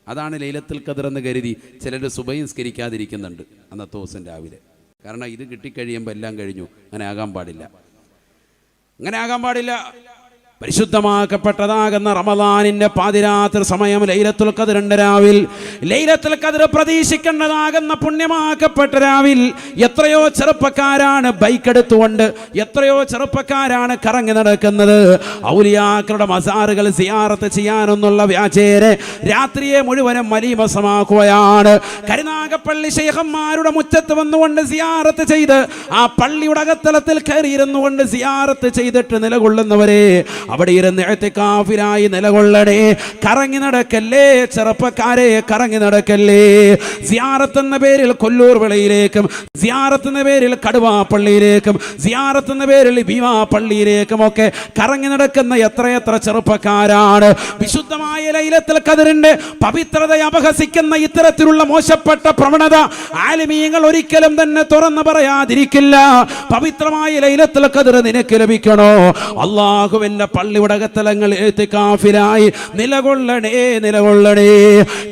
അതാണ് ലൈലത്തുൽ ഖദ്ർ എന്ന് കരുതി ചിലർ സുബഹി നിസ്കരിക്കാതിരിക്കുന്നുണ്ട് അന്നത്തെ ദിവസം രാവിലെ. കാരണം ഇത് കിട്ടിക്കഴിയുമ്പോൾ എല്ലാം കഴിഞ്ഞു. അങ്ങനെ ആകാൻ പാടില്ല. പരിശുദ്ധമാക്കപ്പെട്ടതാകുന്ന റമദാനിന്റെ പാതിരാത്രി സമയം ലൈലത്തുൽ ഖദ്റിന്റെ രാവിൽ, ലൈലത്തുൽ ഖദ്ർ പ്രതീക്ഷിക്കേണ്ടതാകുന്ന പുണ്യമാക്കപ്പെട്ട രാവിൽ എത്രയോ ചെറുപ്പക്കാരാണ് ബൈക്ക് എടുത്തുകൊണ്ട്, എത്രയോ ചെറുപ്പക്കാരാണ് കറങ്ങി നടക്കുന്നത്. ഔലിയാക്കളുടെ മസാറുകൾ സിയാറത്ത് ചെയ്യാനൊന്നുള്ള വ്യാജേനെ രാത്രിയെ മുഴുവനും മലീമസമാക്കുകയാണ്. കരുനാഗപ്പള്ളി ശൈഖന്മാരുടെ മുറ്റത്ത് വന്നുകൊണ്ട് സിയാറത്ത് ചെയ്ത്, ആ പള്ളിയുടെ അകത്തളത്തിൽ കയറിയിരുന്നു കൊണ്ട് സിയാറത്ത് ചെയ്തിട്ട് നിലകൊള്ളുന്നവരെ, അവിടെ ഇരുന്ന് ഇഅ്തികാഫിലായി നിലകൊള്ളണേ. കറങ്ങി നടക്കല്ലേ ചെറുപ്പക്കാരെ, കറങ്ങി നടക്കല്ലേ. സിയാറത്ത് എന്ന പേരിൽ കൊല്ലൂർ വിളയിലേക്കും, സിയാറത്ത് എന്ന പേരിൽ കടുവാ പള്ളിയിലേക്കും, സിയാറത്ത് എന്ന പേരിൽ ഭീമാ പള്ളിയിലേക്കും ഒക്കെ കറങ്ങി നടക്കുന്ന എത്ര ചെറുപ്പക്കാരാണ്. വിശുദ്ധമായ ലൈലത്തുൽ ഖദ്റിന്റെ പവിത്രതയെ അപഹസിക്കുന്ന ഇത്തരത്തിലുള്ള മോശപ്പെട്ട പ്രവണത ആലിമീങ്ങൾ ഒരിക്കലും തന്നെ തുറന്നു പറയാതിരിക്കില്ല. പവിത്രമായ ലൈലത്തുൽ ഖദ്ർ നിനക്ക് ലഭിക്കണോ? അല്ലാഹുവിന്റെ പള്ളിയുടെ അകത്തളങ്ങൾ ഇഅ്തികാഫിലായി നിലകൊള്ളണേ.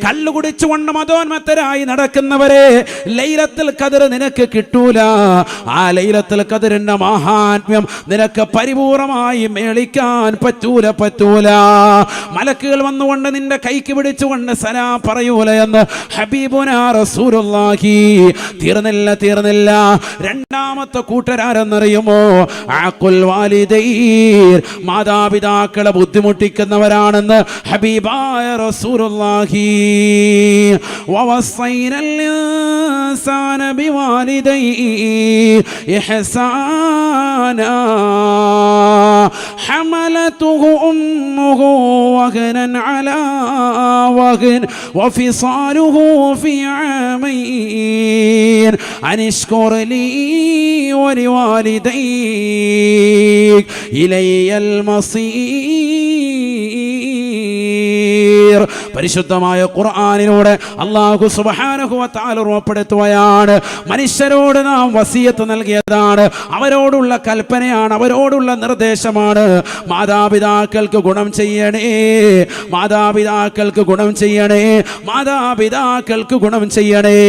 കള്ളു കുടിച്ചുകൊണ്ട് മതോന്മത്തരായി നടക്കുന്നവരെ, ലൈലത്തുൽ ഖദ്ർ നിനക്ക് കിട്ടൂല. ആ ലൈലത്തുൽ ഖദ്റിന്റെ മഹാത്മ്യം നിനക്ക് പരിപൂർണമായി മേളിക്കാൻ പറ്റൂല. മലക്കുകൾ വന്നുകൊണ്ട് നിന്റെ കൈക്ക് പിടിച്ചുകൊണ്ട് സലാം പറയൂല എന്ന് ഹബീബുനാ റസൂലുള്ളാഹി. തീർന്നില്ല. 2ാമത്തെ കൂട്ടരാരെന്നറിയുമോ? ആഖുൽ വാലിദൈൻ, മാതാപിതാക്കളെ ബുദ്ധിമുട്ടിക്കുന്നവരാണെന്ന് ഹബീബായ റസൂലുള്ളാഹി. വവസ്സൈനൽ ഇൻസാന ബിവാലിദൈഹി ഇഹ്സാനാ ഹമലതുഹു ഉമ്മുഹു വഹനൻ അലാ വഹൻ വഫിസാലുഹു ഫി ആമൈൻ അനിഷ്കുർ ലീ വലിവാലിദൈക് ഇലയ്യൽ മസീർ. പരിശുദ്ധമായ ഖുർആനിലൂടെ അല്ലാഹു സുബ്ഹാനഹു വ തആല ഉറപ്പെടുത്തുകയാണ്, മനുഷ്യരോട് നാം വസിയത്ത് നൽകിയതാണ്, അവരോടുള്ള കൽപ്പനയാണ്, അവരോടുള്ള നിർദ്ദേശമാണ്. മാതാപിതാക്കൾക്ക് ഗുണം ചെയ്യണേ, മാതാപിതാക്കൾക്ക് ഗുണം ചെയ്യണേ.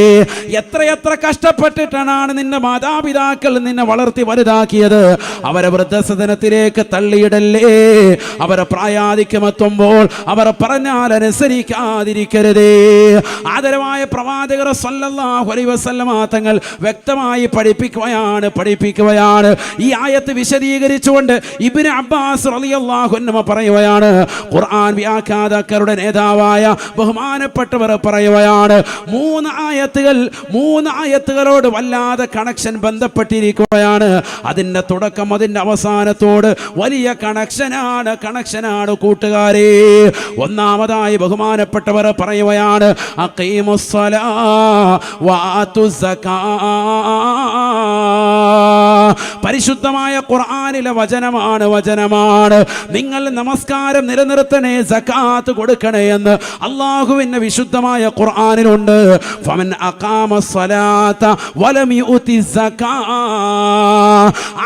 എത്ര കഷ്ടപ്പെട്ടിട്ടാണ് നിന്റെ മാതാപിതാക്കൾ നിന്നെ വളർത്തി വലുതാക്കിയത്. അവരെ വൃദ്ധസദനത്തിലേക്ക് തള്ളിയിടല്ലേ. അവരെ പ്രായാധിക്യമെത്തുമ്പോൾ അവർ പറഞ്ഞാൽ അനുസരിക്കാതിരിക്കരുതേ. ആദരവായ പ്രവാചകർ സല്ലല്ലാഹു അലൈഹി വസല്ലമ തങ്ങൾ വ്യക്തമായി പഠിപ്പിക്കുകയാണ്. ഈ ആയത്ത് വിശദീകരിച്ചുകൊണ്ട് ഇബ്നു അബ്ബാസ് റളിയല്ലാഹു അൻഹു പറയുകയാണ്, ഖുർആൻ വ്യാഖ്യാതാക്കളുടെ നേതാവായ ബഹുമാനപ്പെട്ടവർ പറയുകയാണ്, 3 ആയത്തുകളോട് വല്ലാതെ കണക്ഷൻ ബന്ധപ്പെട്ടിരിക്കുകയാണ്. അതിന്റെ തുടക്കം അതിന്റെ അവസാനത്തോട് വലിയ കണക്ഷനാണ് കൂട്ടുകാരെ. ഒന്നാമതായി ബഹുമാനപ്പെട്ടവർ പറയുകയാണ്, അഖീമുസ്സലാ വആതുസ്സകാ. പരിശുദ്ധമായ ഖുർആനിലെ വചനമാണ്. നിങ്ങൾ നമസ്കാരം നിലനിർത്തണേ, സകാത്ത് കൊടുക്കണേ എന്ന് അല്ലാഹുവിന്റെ വിശുദ്ധമായ ഖുർആനിലുണ്ട്. ഫമൻ അഖാമ സ്വലാത്ത വലം യുതി സകാ,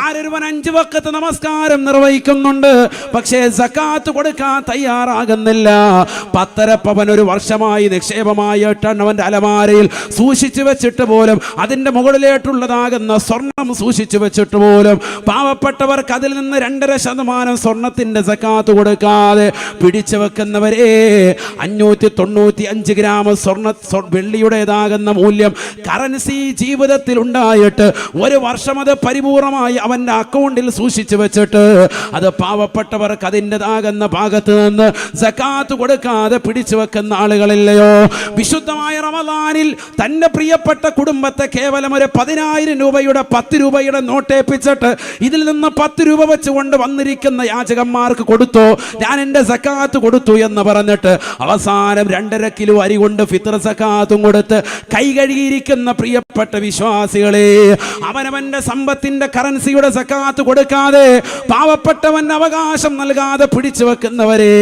ആരൊരുവൻ 5 വഖത്ത് നമസ്കാരം നിർവഹിക്കുന്നുണ്ട് പക്ഷേ സകാത്ത് കൊടുക്കാൻ തയ്യാറാകുന്നില്ല, 10.5 പവൻ ഒരു വർഷമായി നിക്ഷേപമായി അവന്റെ അലമാരയിൽ സൂക്ഷിച്ചു വെച്ചിട്ട് പോലും, അതിന്റെ മുകളിലേട്ടുള്ളതാകുന്ന സ്വർണം സൂക്ഷിച്ചു വെച്ചിട്ട് പോലും പാവപ്പെട്ടവർക്ക് അതിൽ നിന്ന് 2.5% സ്വർണത്തിന്റെ സകാത്ത് കൊടുക്കാതെ പിടിച്ചു വെക്കുന്നവരെ, 595 ഗ്രാം വെള്ളിയുടേതാകുന്ന മൂല്യം കറൻസി ജീവിതത്തിൽ ഉണ്ടായിട്ട് ഒരു വർഷം അത് പരിപൂർണമായി അവന്റെ അക്കൗണ്ടിൽ സൂക്ഷിച്ചു വെച്ചിട്ട് അത് പാവപ്പെട്ടവർക്ക് അതിൻ്റെതാകുന്ന ഭാഗത്ത് നിന്ന് സകാത്ത് കൊടുക്കാതെ പിടിച്ചു വെക്കുന്ന ആളുകളില്ലയോ? വിശുദ്ധമായ റമദാനിൽ തന്റെ പ്രിയപ്പെട്ട കുടുംബത്തെ കേവലം ഒരു 10,000 രൂപയുടെ 10 രൂപയുടെ നോട്ടേപ്പിച്ചിട്ട് ഇതിൽ നിന്ന് 10 രൂപ വെച്ചുകൊണ്ട് വന്നിരിക്കുന്ന യാചകന്മാർക്ക് കൊടുത്തു, ഞാൻ എൻ്റെ സകാത്ത് കൊടുത്തു എന്ന് പറഞ്ഞിട്ട് അവസാനം 2.5 കിലോ അരി കൊണ്ട് ഫിത്ർ സകാത്തും കൊടുത്ത് കൈ കഴുകിയിരിക്കുന്ന പ്രിയപ്പെട്ട വിശ്വാസികളെ, അവനവന്റെ സമ്പത്തിന്റെ കറൻസിയുടെ സകാത്ത് കൊടുക്കാതെ പാവപ്പെട്ടവൻ അവകാശം നൽകാതെ പിടിച്ചു വെക്കുന്നവരെ,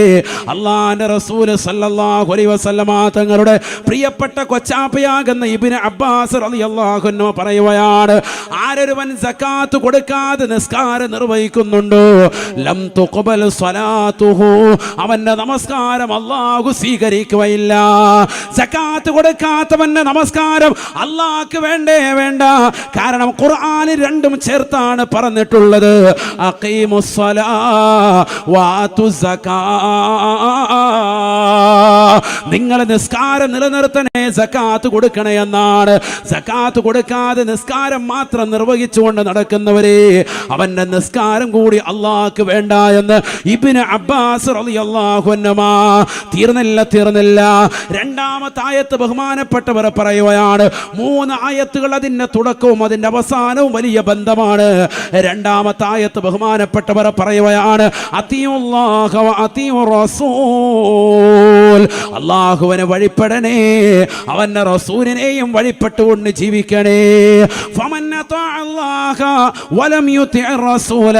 അല്ലാഹുവിന്റെ റസൂൽ സല്ലല്ലാഹു അലൈഹി വസല്ലമ തങ്ങളുടെ പ്രിയപ്പെട്ട കൊച്ചാപ്പയാകുന്ന ഇബ്നു അബ്ബാസ് റളിയല്ലാഹു അൻഹു പറയുകയാണ്, ആരൊരുവൻ സകാത്ത് കൊടുക്കാതെ നിസ്കാരം നിർവഹിക്കുന്നുണ്ടോ ലം തുഖബൽ സ്വലാത്തുഹു, അവന്റെ നമസ്കാരം അല്ലാഹു സ്വീകരിക്കുകയില്ല. സകാത്ത് കൊടുക്കാത്തവന്റെ നമസ്കാരം അല്ലാഹുക്ക് വേണ്ട. കാരണം ഖുർആനിൽ രണ്ടും ചേർത്താണ് പറഞ്ഞിട്ടുള്ളത്, അഖീമുസ് സ്വലാ വആതുസ് സകാ, നിങ്ങൾ നിസ്കാരം നിലനിർത്തണേ, സകാത്ത് കൊടുക്കണേ എന്നാണ്. സകാത്ത് കൊടുക്കാതെ നിസ്കാരം മാത്രം നിർവഹിച്ചുകൊണ്ട് നടക്കുന്നവരെ, അവന്റെ നിസ്കാരം കൂടി അല്ലാഹുക്ക് വേണ്ട എന്ന് ഇബ്നു അബ്ബാസ് റളിയല്ലാഹു അൻഹുമാ. തീർന്നില്ല. 2ാമത്തെ ആയത്ത് ബഹുമാനപ്പെട്ടവർ പറയുകയാണ്, 3 ആയത്തുകൾ അതിന്റെ തുടക്കവും അതിന്റെ അവസാനവും വലിയ ബന്ധമാണ്. 2ാമത്തെ ആയത്ത് ബഹുമാനപ്പെട്ടവർ പറയുകയാണ്, അത്തിയുല്ലാഹ വ അത്തിയുർ റസൂൽ, അല്ലാഹുവിനെ വഴിപ്പെടണേ, അവന്റെ റസൂലിനെയും വഴിപ്പെട്ടുകൊണ്ട് ജീവിക്കണേ. ഫമൻ അതാഅല്ലാഹ വലം യുതിഇർ റസൂല,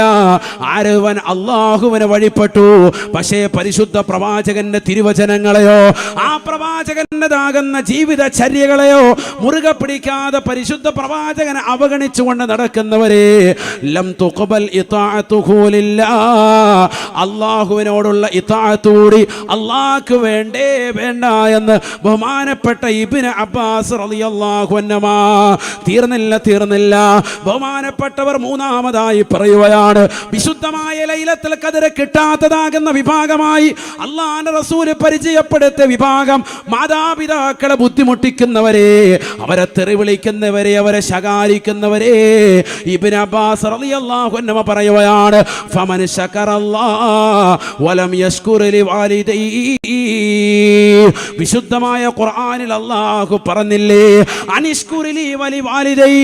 ആരവൻ അല്ലാഹുവിനെ വഴിപ്പെട്ടു പക്ഷേ പരിശുദ്ധ പ്രവാചകന്റെ തിരുവചനങ്ങളെയോ ആ പ്രവാചകന്റേതാകുന്ന ജീവിതചര്യകളെയോ മുറുകെ പിടിക്കാതെ പരിശുദ്ധ പ്രവാചകനെ അവഗണിച്ചുകൊണ്ട് നടക്കുന്നവരെ, ലം തുഖബൽ ഇതാഅതുഹു ലില്ലാഹ്, അല്ലാഹുവിനോടുള്ള ഇതാഅത്തൂടി അല്ലാഹുക്ക് വേണ്ട എന്ന് ബഹുമാനപ്പെട്ട ഇബ്നു അബ്ബാസ് റളിയല്ലാഹു അൻഹുമാ. തീർന്നില്ല. ബഹുമാനപ്പെട്ടവർ 3ാമതായി പറയുകയാണ്, വിശുദ്ധമായ ലൈലത്തുൽ ഖദ്ർ കിട്ടാത്തതാകുന്ന വിഭാഗമായി അല്ലാഹുവിന്റെ റസൂൽ പരിചയപ്പെടുത്തിയ വിഭാഗം മാതാപിതാക്കളെ ബുദ്ധിമുട്ടിക്കുന്നവരെ, അവരെ തെറി വിളിക്കുന്നവരെ, അവരെ ശകാരിക്കുന്നവരെ. ഇബ്നു അബ്ബാസ് റളിയല്ലാഹു അൻഹു പറയുകയാണ്, ഫമൻ ശകറല്ലാഹ വലം യശ്കുർ ലിവാലിദൈഹി, വിശുദ്ധമായ ഖുർആനിൽ അല്ലാഹു പറഞ്ഞില്ലേ, അനിഷ്കുറിലി വലിവാലിദൈ,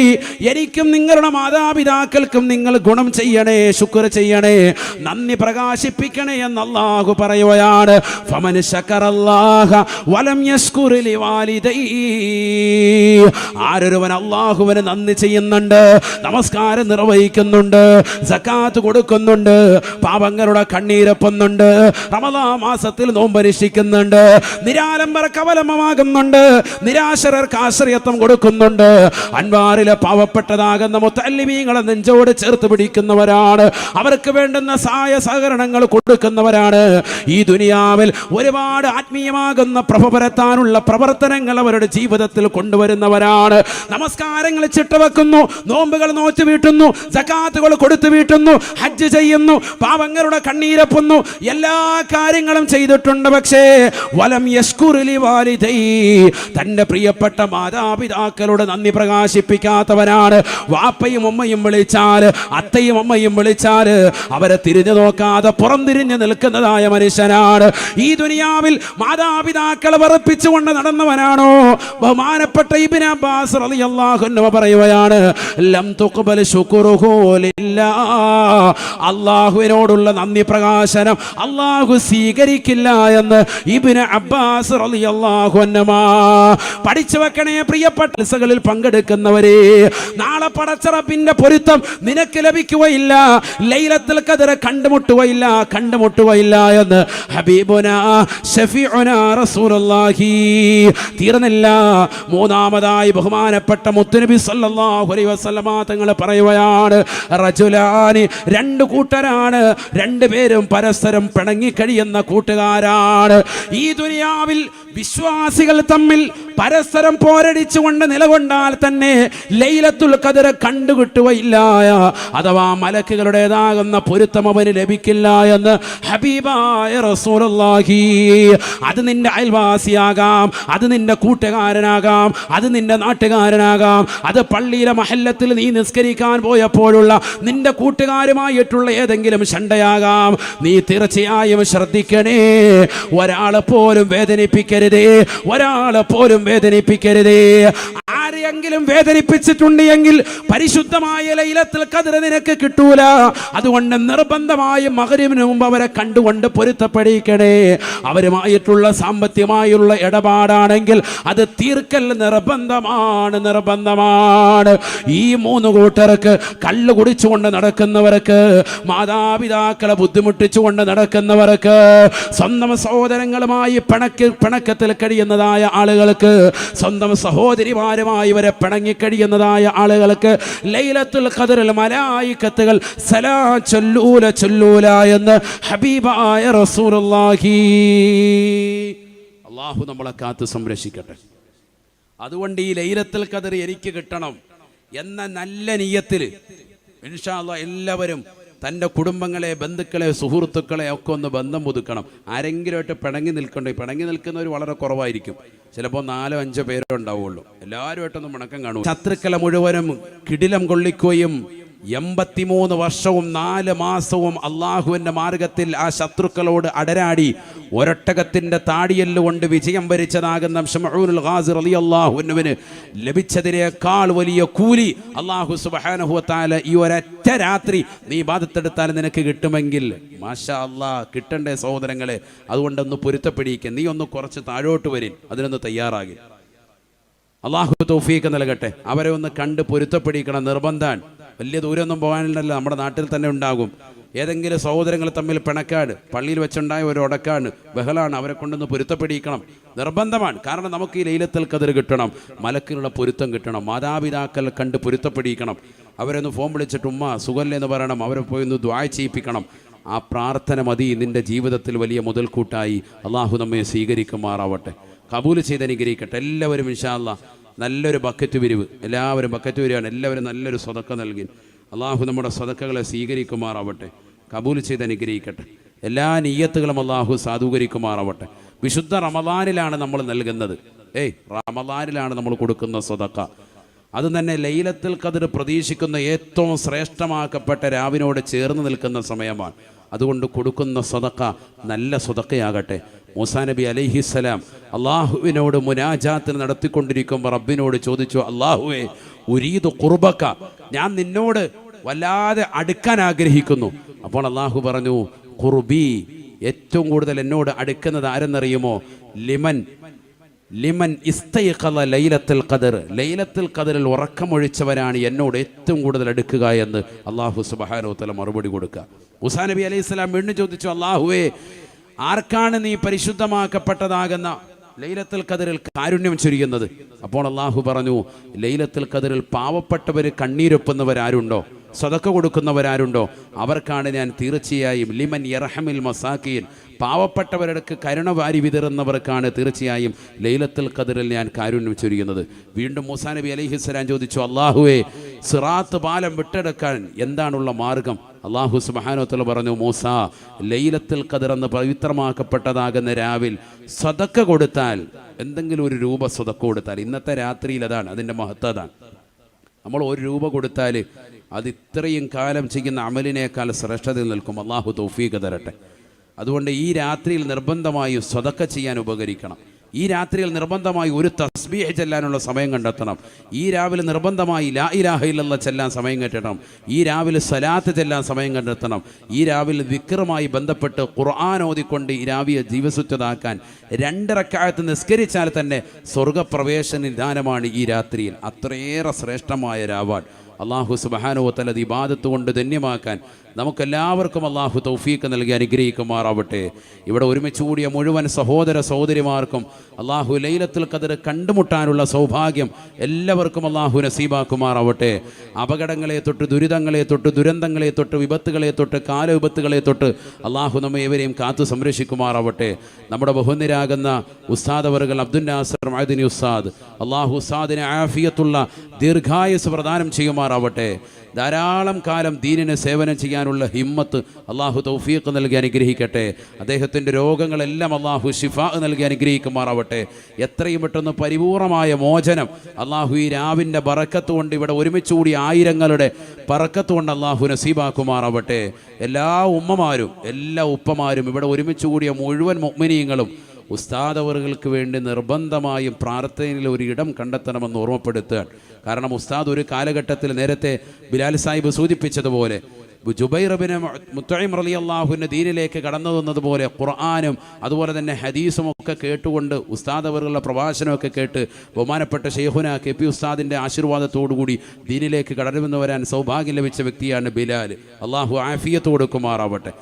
എനിക്കും നിങ്ങളുടെ മാതാപിതാക്കൾക്കും നിങ്ങൾ ഗുണം ചെയ്യണേ, ശുക്ർ ചെയ്യണേ, നന്ദി പ്രകാശിപ്പിക്കണേ എന്ന് അല്ലാഹു പറയുകയാണ്. ഫമൻ ശകറല്ലാഹ വലം യശ്കുർ ലിവാലിദൈ, ആരൊരുവൻ അല്ലാഹുവിനെ നന്ദി ചെയ്യുന്നുണ്ട്, നമസ്കാരം നിർവഹിക്കുന്നുണ്ട്, സകാത്ത് കൊടുക്കുന്നുണ്ട്, പാപങ്ങളുടെ കണ്ണീരൊപ്പുന്നുണ്ട്, റമദാൻ മാസത്തിൽ നോമ്പനുഷ്ഠിക്കുന്നുണ്ട്, നിരാലംബര കവലമാകുന്നുണ്ട്, നിരാശരർക്ക് ആശ്രയത്വം കൊടുക്കുന്നുണ്ട്, അൻവാറിലെ പാവപ്പെട്ടതാകുന്ന മുത്തല്ലിമീങ്ങളെ നെഞ്ചോട് ചേർത്ത് പിടിക്കുന്നവരാണ്, അവർക്ക് വേണ്ടുന്ന സഹായ സഹകരണങ്ങൾ കൊടുക്കുന്നവരാണ്. ഈ ദുനിയാവിൽ ഒരുപാട് ആത്മീയമാകുന്ന പ്രഭ പരത്താനുള്ള പ്രവർത്തനങ്ങൾ അവരുടെ ജീവിതത്തിൽ കൊണ്ടുവരുന്നവരാണ്. നമസ്കാരങ്ങൾ ചിട്ടവെക്കുന്നു, നോമ്പുകൾ നോറ്റ് വീട്ടുന്നു, സകാത്തുകൾ കൊടുത്തു വീട്ടുന്നു, ഹജ്ജ് ചെയ്യുന്നു, പാവങ്ങളുടെ കണ്ണീരൊപ്പുന്നു, എല്ലാ കാര്യങ്ങളും ചെയ്തിട്ടുണ്ട്. പക്ഷേ വലം യശ്കുർ ലിവാലിദൈ, തന്റെ പ്രിയപ്പെട്ട മാതാപിതാക്കളുടെ നന്ദി പ്രകാശിപ്പിക്കാത്തവനാണ്. വാപ്പയും ഉമ്മയും വിളിച്ചാൽ, അത്തയും അമ്മയും വിളിച്ചാൽ അവരെ തിരിഞ്ഞു നോക്കാതെ പുറം തിരിഞ്ഞു നിൽക്കുന്നതായ മനുഷ്യനാണ്. ഈ ദുനിയാവിൽ മാതാപിതാക്കളെ വെറുപ്പിച്ചുകൊണ്ട് നടന്നവനാണോ? ബഹുമാനപ്പെട്ട ഇബ്നു അബ്ബാസ് റളിയല്ലാഹു അൻഹു പറയുകയാണ്, ലം തുഖബൽ ശുക്റുഹു ലില്ലാഹ്, അല്ലാഹുവിനോടുള്ള നന്ദി പ്രകാശനം അല്ലാഹു സ്വീകരിക്കില്ല എന്ന് ഇബ്നു ഇബ്നു അബ്ബാസ് റളിയല്ലാഹു അൻഹുമാ. പഠിച്ചു വെക്കണേ പ്രിയപ്പെട്ട കളിൽ പങ്കെടുക്കുന്നവരെ, നാളെ പടച്ച റബ്ബിന്റെ പൊരുത്തം നിനക്ക് ലഭിക്കുകയില്ല, ലൈലത്തുൽ ഖദർ കണ്ടുമുട്ടുകയില്ല എന്ന് ഹബീബുനാ ശഫീഉനാ റസൂലുള്ളാഹി. തീർന്നില്ല. മൂന്നാമതായി ബഹുമാനപ്പെട്ട മുത്തുനബി സല്ലല്ലാഹു അലൈഹി വസല്ലമ തങ്ങൾ പറയുകയാണ്, റജുലാനി, രണ്ട് കൂട്ടരാണ്, രണ്ടുപേരും പരസ്പരം പിണങ്ങിക്കഴിയുന്ന കൂട്ടുകാരാണ്. ഈ ദുനിയാവിൽ വിശ്വാസികൾ തമ്മിൽ പരസ്പരം പോരടിച്ചുകൊണ്ട് നിലകൊണ്ടാൽ തന്നെ ലൈലത്തുൽ ഖദർ കണ്ടുകിട്ടുകയില്ല, അഥവാ മലക്കുകളുടേതാകുന്ന പൊരുത്തം അവന് ലഭിക്കില്ല എന്ന് ഹബീബായ റസൂലുള്ളാഹി. അത് നിന്റെ അയൽവാസിയാകാം, അത് നിന്റെ കൂട്ടുകാരനാകാം, അത് നിന്റെ നാട്ടുകാരനാകാം, അത് പള്ളിയിലെ മഹല്ലത്തിൽ നീ നിസ്കരിക്കാൻ പോയപ്പോഴുള്ള നിന്റെ കൂട്ടുകാരുമായിട്ടുള്ള ഏതെങ്കിലും ശണ്ടയാകാം. നീ തീർച്ചയായും ശ്രദ്ധിക്കണേ, ഒരാളെ പോലും വേദനിപ്പിക്കരുതേ. ആരെയെങ്കിലും വേദനിപ്പിച്ചിട്ടുണ്ടെങ്കിൽ പരിശുദ്ധമായ ലൈലത്തുൽ ഖദർ നിനക്ക് കിട്ടൂല. അതുകൊണ്ട് നിർബന്ധമായും മഗ്‌രിബിന് മുമ്പ് അവരെ കണ്ടുകൊണ്ട് പൊരുത്തപ്പെടിക്കണേ. അവരുമായിട്ടുള്ള സാമ്പത്തികമായുള്ള ഇടപാടാണെങ്കിൽ അത് തീർക്കൽ നിർബന്ധമാണ്. ഈ മൂന്ന് കൂട്ടർക്ക്, കള്ള് കുടിച്ചുകൊണ്ട് നടക്കുന്നവർക്ക്, മാതാപിതാക്കളെ ബുദ്ധിമുട്ടിച്ചുകൊണ്ട് നടക്കുന്നവർക്ക്, സ്വന്തം സഹോദരങ്ങളുമായി പിണക്കത്തിൽ കഴിയുന്നതായ ആളുകൾക്ക്, സ്വന്തം സഹോദരിമാരുമായി ഇവരെ പിണങ്ങിക്കഴിയുന്നതായ ആളുകൾക്ക് ലൈലത്തുൽ ഖദറിൽ മലായികത്തുകൾ സലാം ചൊല്ലൂല എന്ന് ഹബീബായ റസൂലുള്ളാഹി. അല്ലാഹു നമ്മളെ കാത്ത് സംരക്ഷിക്കട്ടെ. അതുകൊണ്ട് ഈ ലൈലത്തുൽ ഖദർ എനിക്ക് കിട്ടണം എന്ന നല്ല നിയ്യത്തിൽ ഇൻഷാ അല്ലാഹ് എല്ലാവരും തൻ്റെ കുടുംബങ്ങളെ, ബന്ധുക്കളെ, സുഹൃത്തുക്കളെ ഒക്കെ ഒന്ന് ബന്ധം പുതുക്കണം. ആരെങ്കിലുമായിട്ട് പിണങ്ങി നിൽക്കുന്നവർ വളരെ കുറവായിരിക്കും. ചിലപ്പോൾ 4-5 പേരേ ഉണ്ടാവുള്ളൂ. എല്ലാവരുമായിട്ടൊന്നും മുണക്കം കാണും. ശത്രുക്കളെ മുഴുവനും കിടിലം കൊള്ളിക്കുകയും 83 വർഷവും 4 മാസവും അള്ളാഹുവിൻ്റെ മാർഗത്തിൽ ആ ശത്രുക്കളോട് അടരാടി ഒരൊട്ടകത്തിൻ്റെ താടിയെല്ലുകൊണ്ട് വിജയം വരിച്ചതാകുന്ന ശംഊനുൽ ഗാസി റളിയല്ലാഹു അൻഹുവിന് ലഭിച്ചതിനേക്കാൾ വലിയ കൂലി അള്ളാഹു സുബ്ഹാനഹു വ തആല ഈ ഒരൊറ്റ രാത്രി നീ ഇബാദത്തെടുത്താൽ നിനക്ക് കിട്ടുമെങ്കിൽ മാഷാ അല്ലാഹ്, കിട്ടണ്ടേ സഹോദരങ്ങളെ. അതുകൊണ്ടൊന്ന് പൊരുത്തപ്പെടിക്കുക. നീ ഒന്ന് കുറച്ച് താഴോട്ട് വരിൻ, അതിനൊന്ന് തയ്യാറാകി. അള്ളാഹു തൗഫീഖ് നൽകട്ടെ. അവരെ ഒന്ന് കണ്ട് പൊരുത്തപ്പെടിക്കണം, നിർബന്ധാൻ. വലിയ ദൂരമൊന്നും പോകാനില്ലല്ലോ, നമ്മുടെ നാട്ടിൽ തന്നെ ഉണ്ടാകും. ഏതെങ്കിലും സഹോദരങ്ങൾ തമ്മിൽ പിണക്കാട്, പള്ളിയിൽ വെച്ചുണ്ടായ ഒരു ഉടക്കാണ്, ബഹളാണ്, അവരെ കൊണ്ടൊന്ന് പൊരുത്തപ്പെടിക്കണം, നിർബന്ധമാണ്. കാരണം നമുക്ക് ഈ ലൈലത്തുൽ ഖദർ കിട്ടണം, മലക്കിനുള്ള പൊരുത്തം കിട്ടണം, മാതാപിതാക്കൾ കണ്ട് പൊരുത്തപ്പെടിക്കണം. അവരൊന്ന് ഫോൺ വിളിച്ചിട്ട് ഉമ്മ സുഖല്ലേ എന്ന് പറയണം, അവരെ പോയി ഒന്ന് ദുആ ചെയ്യിപ്പിക്കണം. ആ പ്രാർത്ഥന മതി നിൻ്റെ ജീവിതത്തിൽ വലിയ മുതൽക്കൂട്ടായി. അള്ളാഹു നമ്മെ സ്വീകരിക്കുമാറാവട്ടെ, കബൂൽ ചെയ്ത് അനുഗ്രഹിക്കട്ടെ. എല്ലാവരും ഇൻഷാ അല്ലാഹ് നല്ലൊരു ബക്കറ്റ് പിരിവ്, എല്ലാവരും ബക്കറ്റ് പിരിവാണ്. എല്ലാവരും നല്ലൊരു സ്വതക്ക നൽകി. അള്ളാഹു നമ്മുടെ സ്വതക്കകളെ സ്വീകരിക്കുമാറാവട്ടെ, കബൂൽ ചെയ്ത് അനുഗ്രഹിക്കട്ടെ. എല്ലാ നിയ്യത്തുകളും അള്ളാഹു സാധൂകരിക്കുമാറാവട്ടെ. വിശുദ്ധ റമദാനിലാണ് നമ്മൾ നൽകുന്നത്. റമദാനിലാണ് നമ്മൾ കൊടുക്കുന്ന സ്വതക്ക. അത് തന്നെ ലൈലത്തുൽ ഖദർ പ്രതീക്ഷിക്കുന്ന ഏറ്റവും ശ്രേഷ്ഠമാക്കപ്പെട്ട രാവിനോട് ചേർന്ന് നിൽക്കുന്ന സമയമാണ്. അതുകൊണ്ട് കൊടുക്കുന്ന സ്വതക്ക നല്ല സ്വതക്കയാകട്ടെ. മൂസാ നബി അലൈഹിസ്സലാം അള്ളാഹുവിനോട് മുനാജാത്ത് നടത്തിക്കൊണ്ടിരിക്കുമ്പോൾ റബ്ബിനോട് ചോദിച്ചു, അള്ളാഹുവേ ഉരീദു ഖുർബക, ഞാൻ നിന്നോട് വല്ലാതെ അടുക്കാൻ ആഗ്രഹിക്കുന്നു. അപ്പോൾ അള്ളാഹു പറഞ്ഞു, ഖുർബി, ഏറ്റവും കൂടുതൽ എന്നോട് അടുക്കുന്നത് ആരെന്നറിയുമോ? ലിമൻ ഇസ്തൈഖള ലൈലത്തുൽ ഖദർ, ലൈലത്തുൽ ഖദറിൽ ഉറക്കമൊഴിച്ചവരാണ് എന്നോട് ഏറ്റവും കൂടുതൽ അടുക്കുക എന്ന് അള്ളാഹു സുബ്ഹാനഹു വ തആല മറുപടി കൊടുക്കുക. മൂസാ നബി അലൈഹിസ്സലാം വീണ്ടും ചോദിച്ചു, അള്ളാഹുവേ ആർക്കാണ് നീ പരിശുദ്ധമാക്കപ്പെട്ടതാകുന്ന ലൈലത്തുൽ ഖദറിൽ കാരുണ്യം ചൊരിയുന്നത്? അപ്പോൾ അള്ളാഹു പറഞ്ഞു, ലൈലത്തുൽ ഖദറിൽ പാവപ്പെട്ടവർ കണ്ണീരൊപ്പുന്നവരാരുണ്ടോ, സദക്ക കൊടുക്കുന്നവരാരുണ്ടോ, അവർക്കാണ് ഞാൻ തീർച്ചയായും ലിമൻ യർഹമിൽ മസാക്കീൻ, പാവപ്പെട്ടവർക്ക് കരുണ വാരി വിതറുന്നവർക്കാണ് തീർച്ചയായും ലൈലത്തുൽ ഖദറിൽ ഞാൻ കാരുണ്യം ചൊരിയുന്നത്. വീണ്ടും മൂസാ നബി അലൈഹിസ്സലാം ചോദിച്ചു, അള്ളാഹുവേ സിറാത്ത് പാലം വിട്ടെടുക്കാൻ എന്താണുള്ള മാർഗം? അള്ളാഹു സുബ്ഹാനഹു വ തആല പറഞ്ഞു, മൂസാ, ലൈലത്തുൽ ഖദർ എന്ന് പവിത്രമാക്കപ്പെട്ടതാകുന്ന രാവിൽ സദക്ക കൊടുത്താൽ, എന്തെങ്കിലും ഒരു രൂപ സദക്ക കൊടുത്താൽ, ഇന്നത്തെ രാത്രിയിൽ അതാണ് അതിൻ്റെ മഹത്വം. അതാണ് നമ്മൾ 1 രൂപ കൊടുത്താൽ അത് ഇത്രയും കാലം ചെയ്യുന്ന അമലിനേക്കാൾ ശ്രേഷ്ഠതയിൽ നിൽക്കും. അള്ളാഹു തൗഫീഖ് തരട്ടെ. അതുകൊണ്ട് ഈ രാത്രിയിൽ നിർബന്ധമായും സദക്ക ചെയ്യാൻ ഉപകരിക്കണം. ഈ രാത്രിയിൽ നിർബന്ധമായി ഒരു തസ്ബീഹ് ചെല്ലാനുള്ള സമയം കണ്ടെത്തണം. ഈ രാവിലെ നിർബന്ധമായി ലാ ഇലാഹ ഇല്ലല്ലാഹ് ചെല്ലാൻ സമയം കണ്ടെത്തണം. ഈ രാവിലെ സലാത്ത് ചെല്ലാൻ സമയം കണ്ടെത്തണം. ഈ രാവിലെ ദിക്റുമായി ബന്ധപ്പെട്ട് ഖുർആൻ ഓതിക്കൊണ്ട് ഈ രാവിലെ ജീവസുറ്റതാക്കാൻ 2 റക്അത്ത് നിസ്കരിച്ചാൽ തന്നെ സ്വർഗപ്രവേശന നിദാനമാണ് ഈ രാത്രിയിൽ. അത്രയേറെ ശ്രേഷ്ഠമായ രാവാൻ അള്ളാഹു സുബ്ഹാനഹു വ തആല ഇബാദത്ത് കൊണ്ട് ധന്യമാക്കാൻ നമുക്കെല്ലാവർക്കും അള്ളാഹു തൗഫീഖ് നൽകി അനുഗ്രഹിക്കുമാറാവട്ടെ. ഇവിടെ ഒരുമിച്ച് കൂടിയ മുഴുവൻ സഹോദര സഹോദരിമാർക്കും അള്ളാഹു ലൈലത്തുൽ ഖദർ കണ്ടുമുട്ടാനുള്ള സൗഭാഗ്യം എല്ലാവർക്കും അള്ളാഹു നസീബാക്കുമാറാവട്ടെ. അപകടങ്ങളെ തൊട്ട്, ദുരിതങ്ങളെ തൊട്ട്, ദുരന്തങ്ങളെ തൊട്ട്, വിപത്തുകളെ തൊട്ട്, കാലവിപത്തുകളെ തൊട്ട് അള്ളാഹു നമ്മെ ഏവരെയും കാത്തു സംരക്ഷിക്കുമാറാവട്ടെ. നമ്മുടെ ബഹുനിരാകുന്ന ഉസ്താദ് അവറുകൾ അബ്ദുൽ നാസർ മഅദനി ഉസ്താദ്, അള്ളാഹു ഉസ്താദിനെ ആഫിയത്തുള്ള ദീർഘായുസ് പ്രദാനം ചെയ്യുമാറാവട്ടെ. ധാരാളം കാലം ദീനിന് സേവനം ചെയ്യാനുള്ള ഹിമ്മത്ത് അള്ളാഹു തൗഫീഖ് നൽകി അനുഗ്രഹിക്കട്ടെ. അദ്ദേഹത്തിൻ്റെ രോഗങ്ങളെല്ലാം അള്ളാഹു ശിഫാ നൽകി അനുഗ്രഹിക്കുമാറാവട്ടെ. എത്രയും പെട്ടെന്ന് പരിപൂർണമായ മോചനം അള്ളാഹു ഈ രാവിൻ്റെ ബറക്കത്ത് കൊണ്ട്, ഇവിടെ ഒരുമിച്ചുകൂടി ആയിരങ്ങളുടെ ബറക്കത്ത് കൊണ്ട് അള്ളാഹു നസീബാക്കുമാറാവട്ടെ. എല്ലാ ഉമ്മമാരും എല്ലാ ഉപ്പമാരും ഇവിടെ ഒരുമിച്ചുകൂടിയ മുഴുവൻ മുഅ്മിനീങ്ങളും ഉസ്താദ് അവറുകൾക്ക് വേണ്ടി നിർബന്ധമായും പ്രാർത്ഥനയിൽ ഒരു ഇടം കണ്ടെത്തണമെന്ന് ഓർമ്മപ്പെടുത്തുകയാണ്. കാരണം ഉസ്താദ് ഒരു കാലഘട്ടത്തിൽ നേരത്തെ ബിലാൽ സാഹിബ് സൂചിപ്പിച്ചതുപോലെ ജുബൈർ ഇബ്നു മുത്ഇം റളിയല്ലാഹുവിൻ്റെ ദീനിലേക്ക് കടന്നു വന്നതുപോലെ ഖുർആനും അതുപോലെ തന്നെ ഹദീസും ഒക്കെ കേട്ടുകൊണ്ട് ഉസ്താദ് അവറുകളുടെ പ്രഭാഷണമൊക്കെ കേട്ട് ബഹുമാനപ്പെട്ട ശൈഖുന കെ പി ഉസ്താദിൻ്റെ ആശീർവാദത്തോടുകൂടി ദീനിലേക്ക് കടന്നു വരാൻ സൗഭാഗ്യം ലഭിച്ച വ്യക്തിയാണ് ബിലാൽ. അള്ളാഹു ആഫിയത്ത് കൊടുക്കുമാറാവട്ടെ.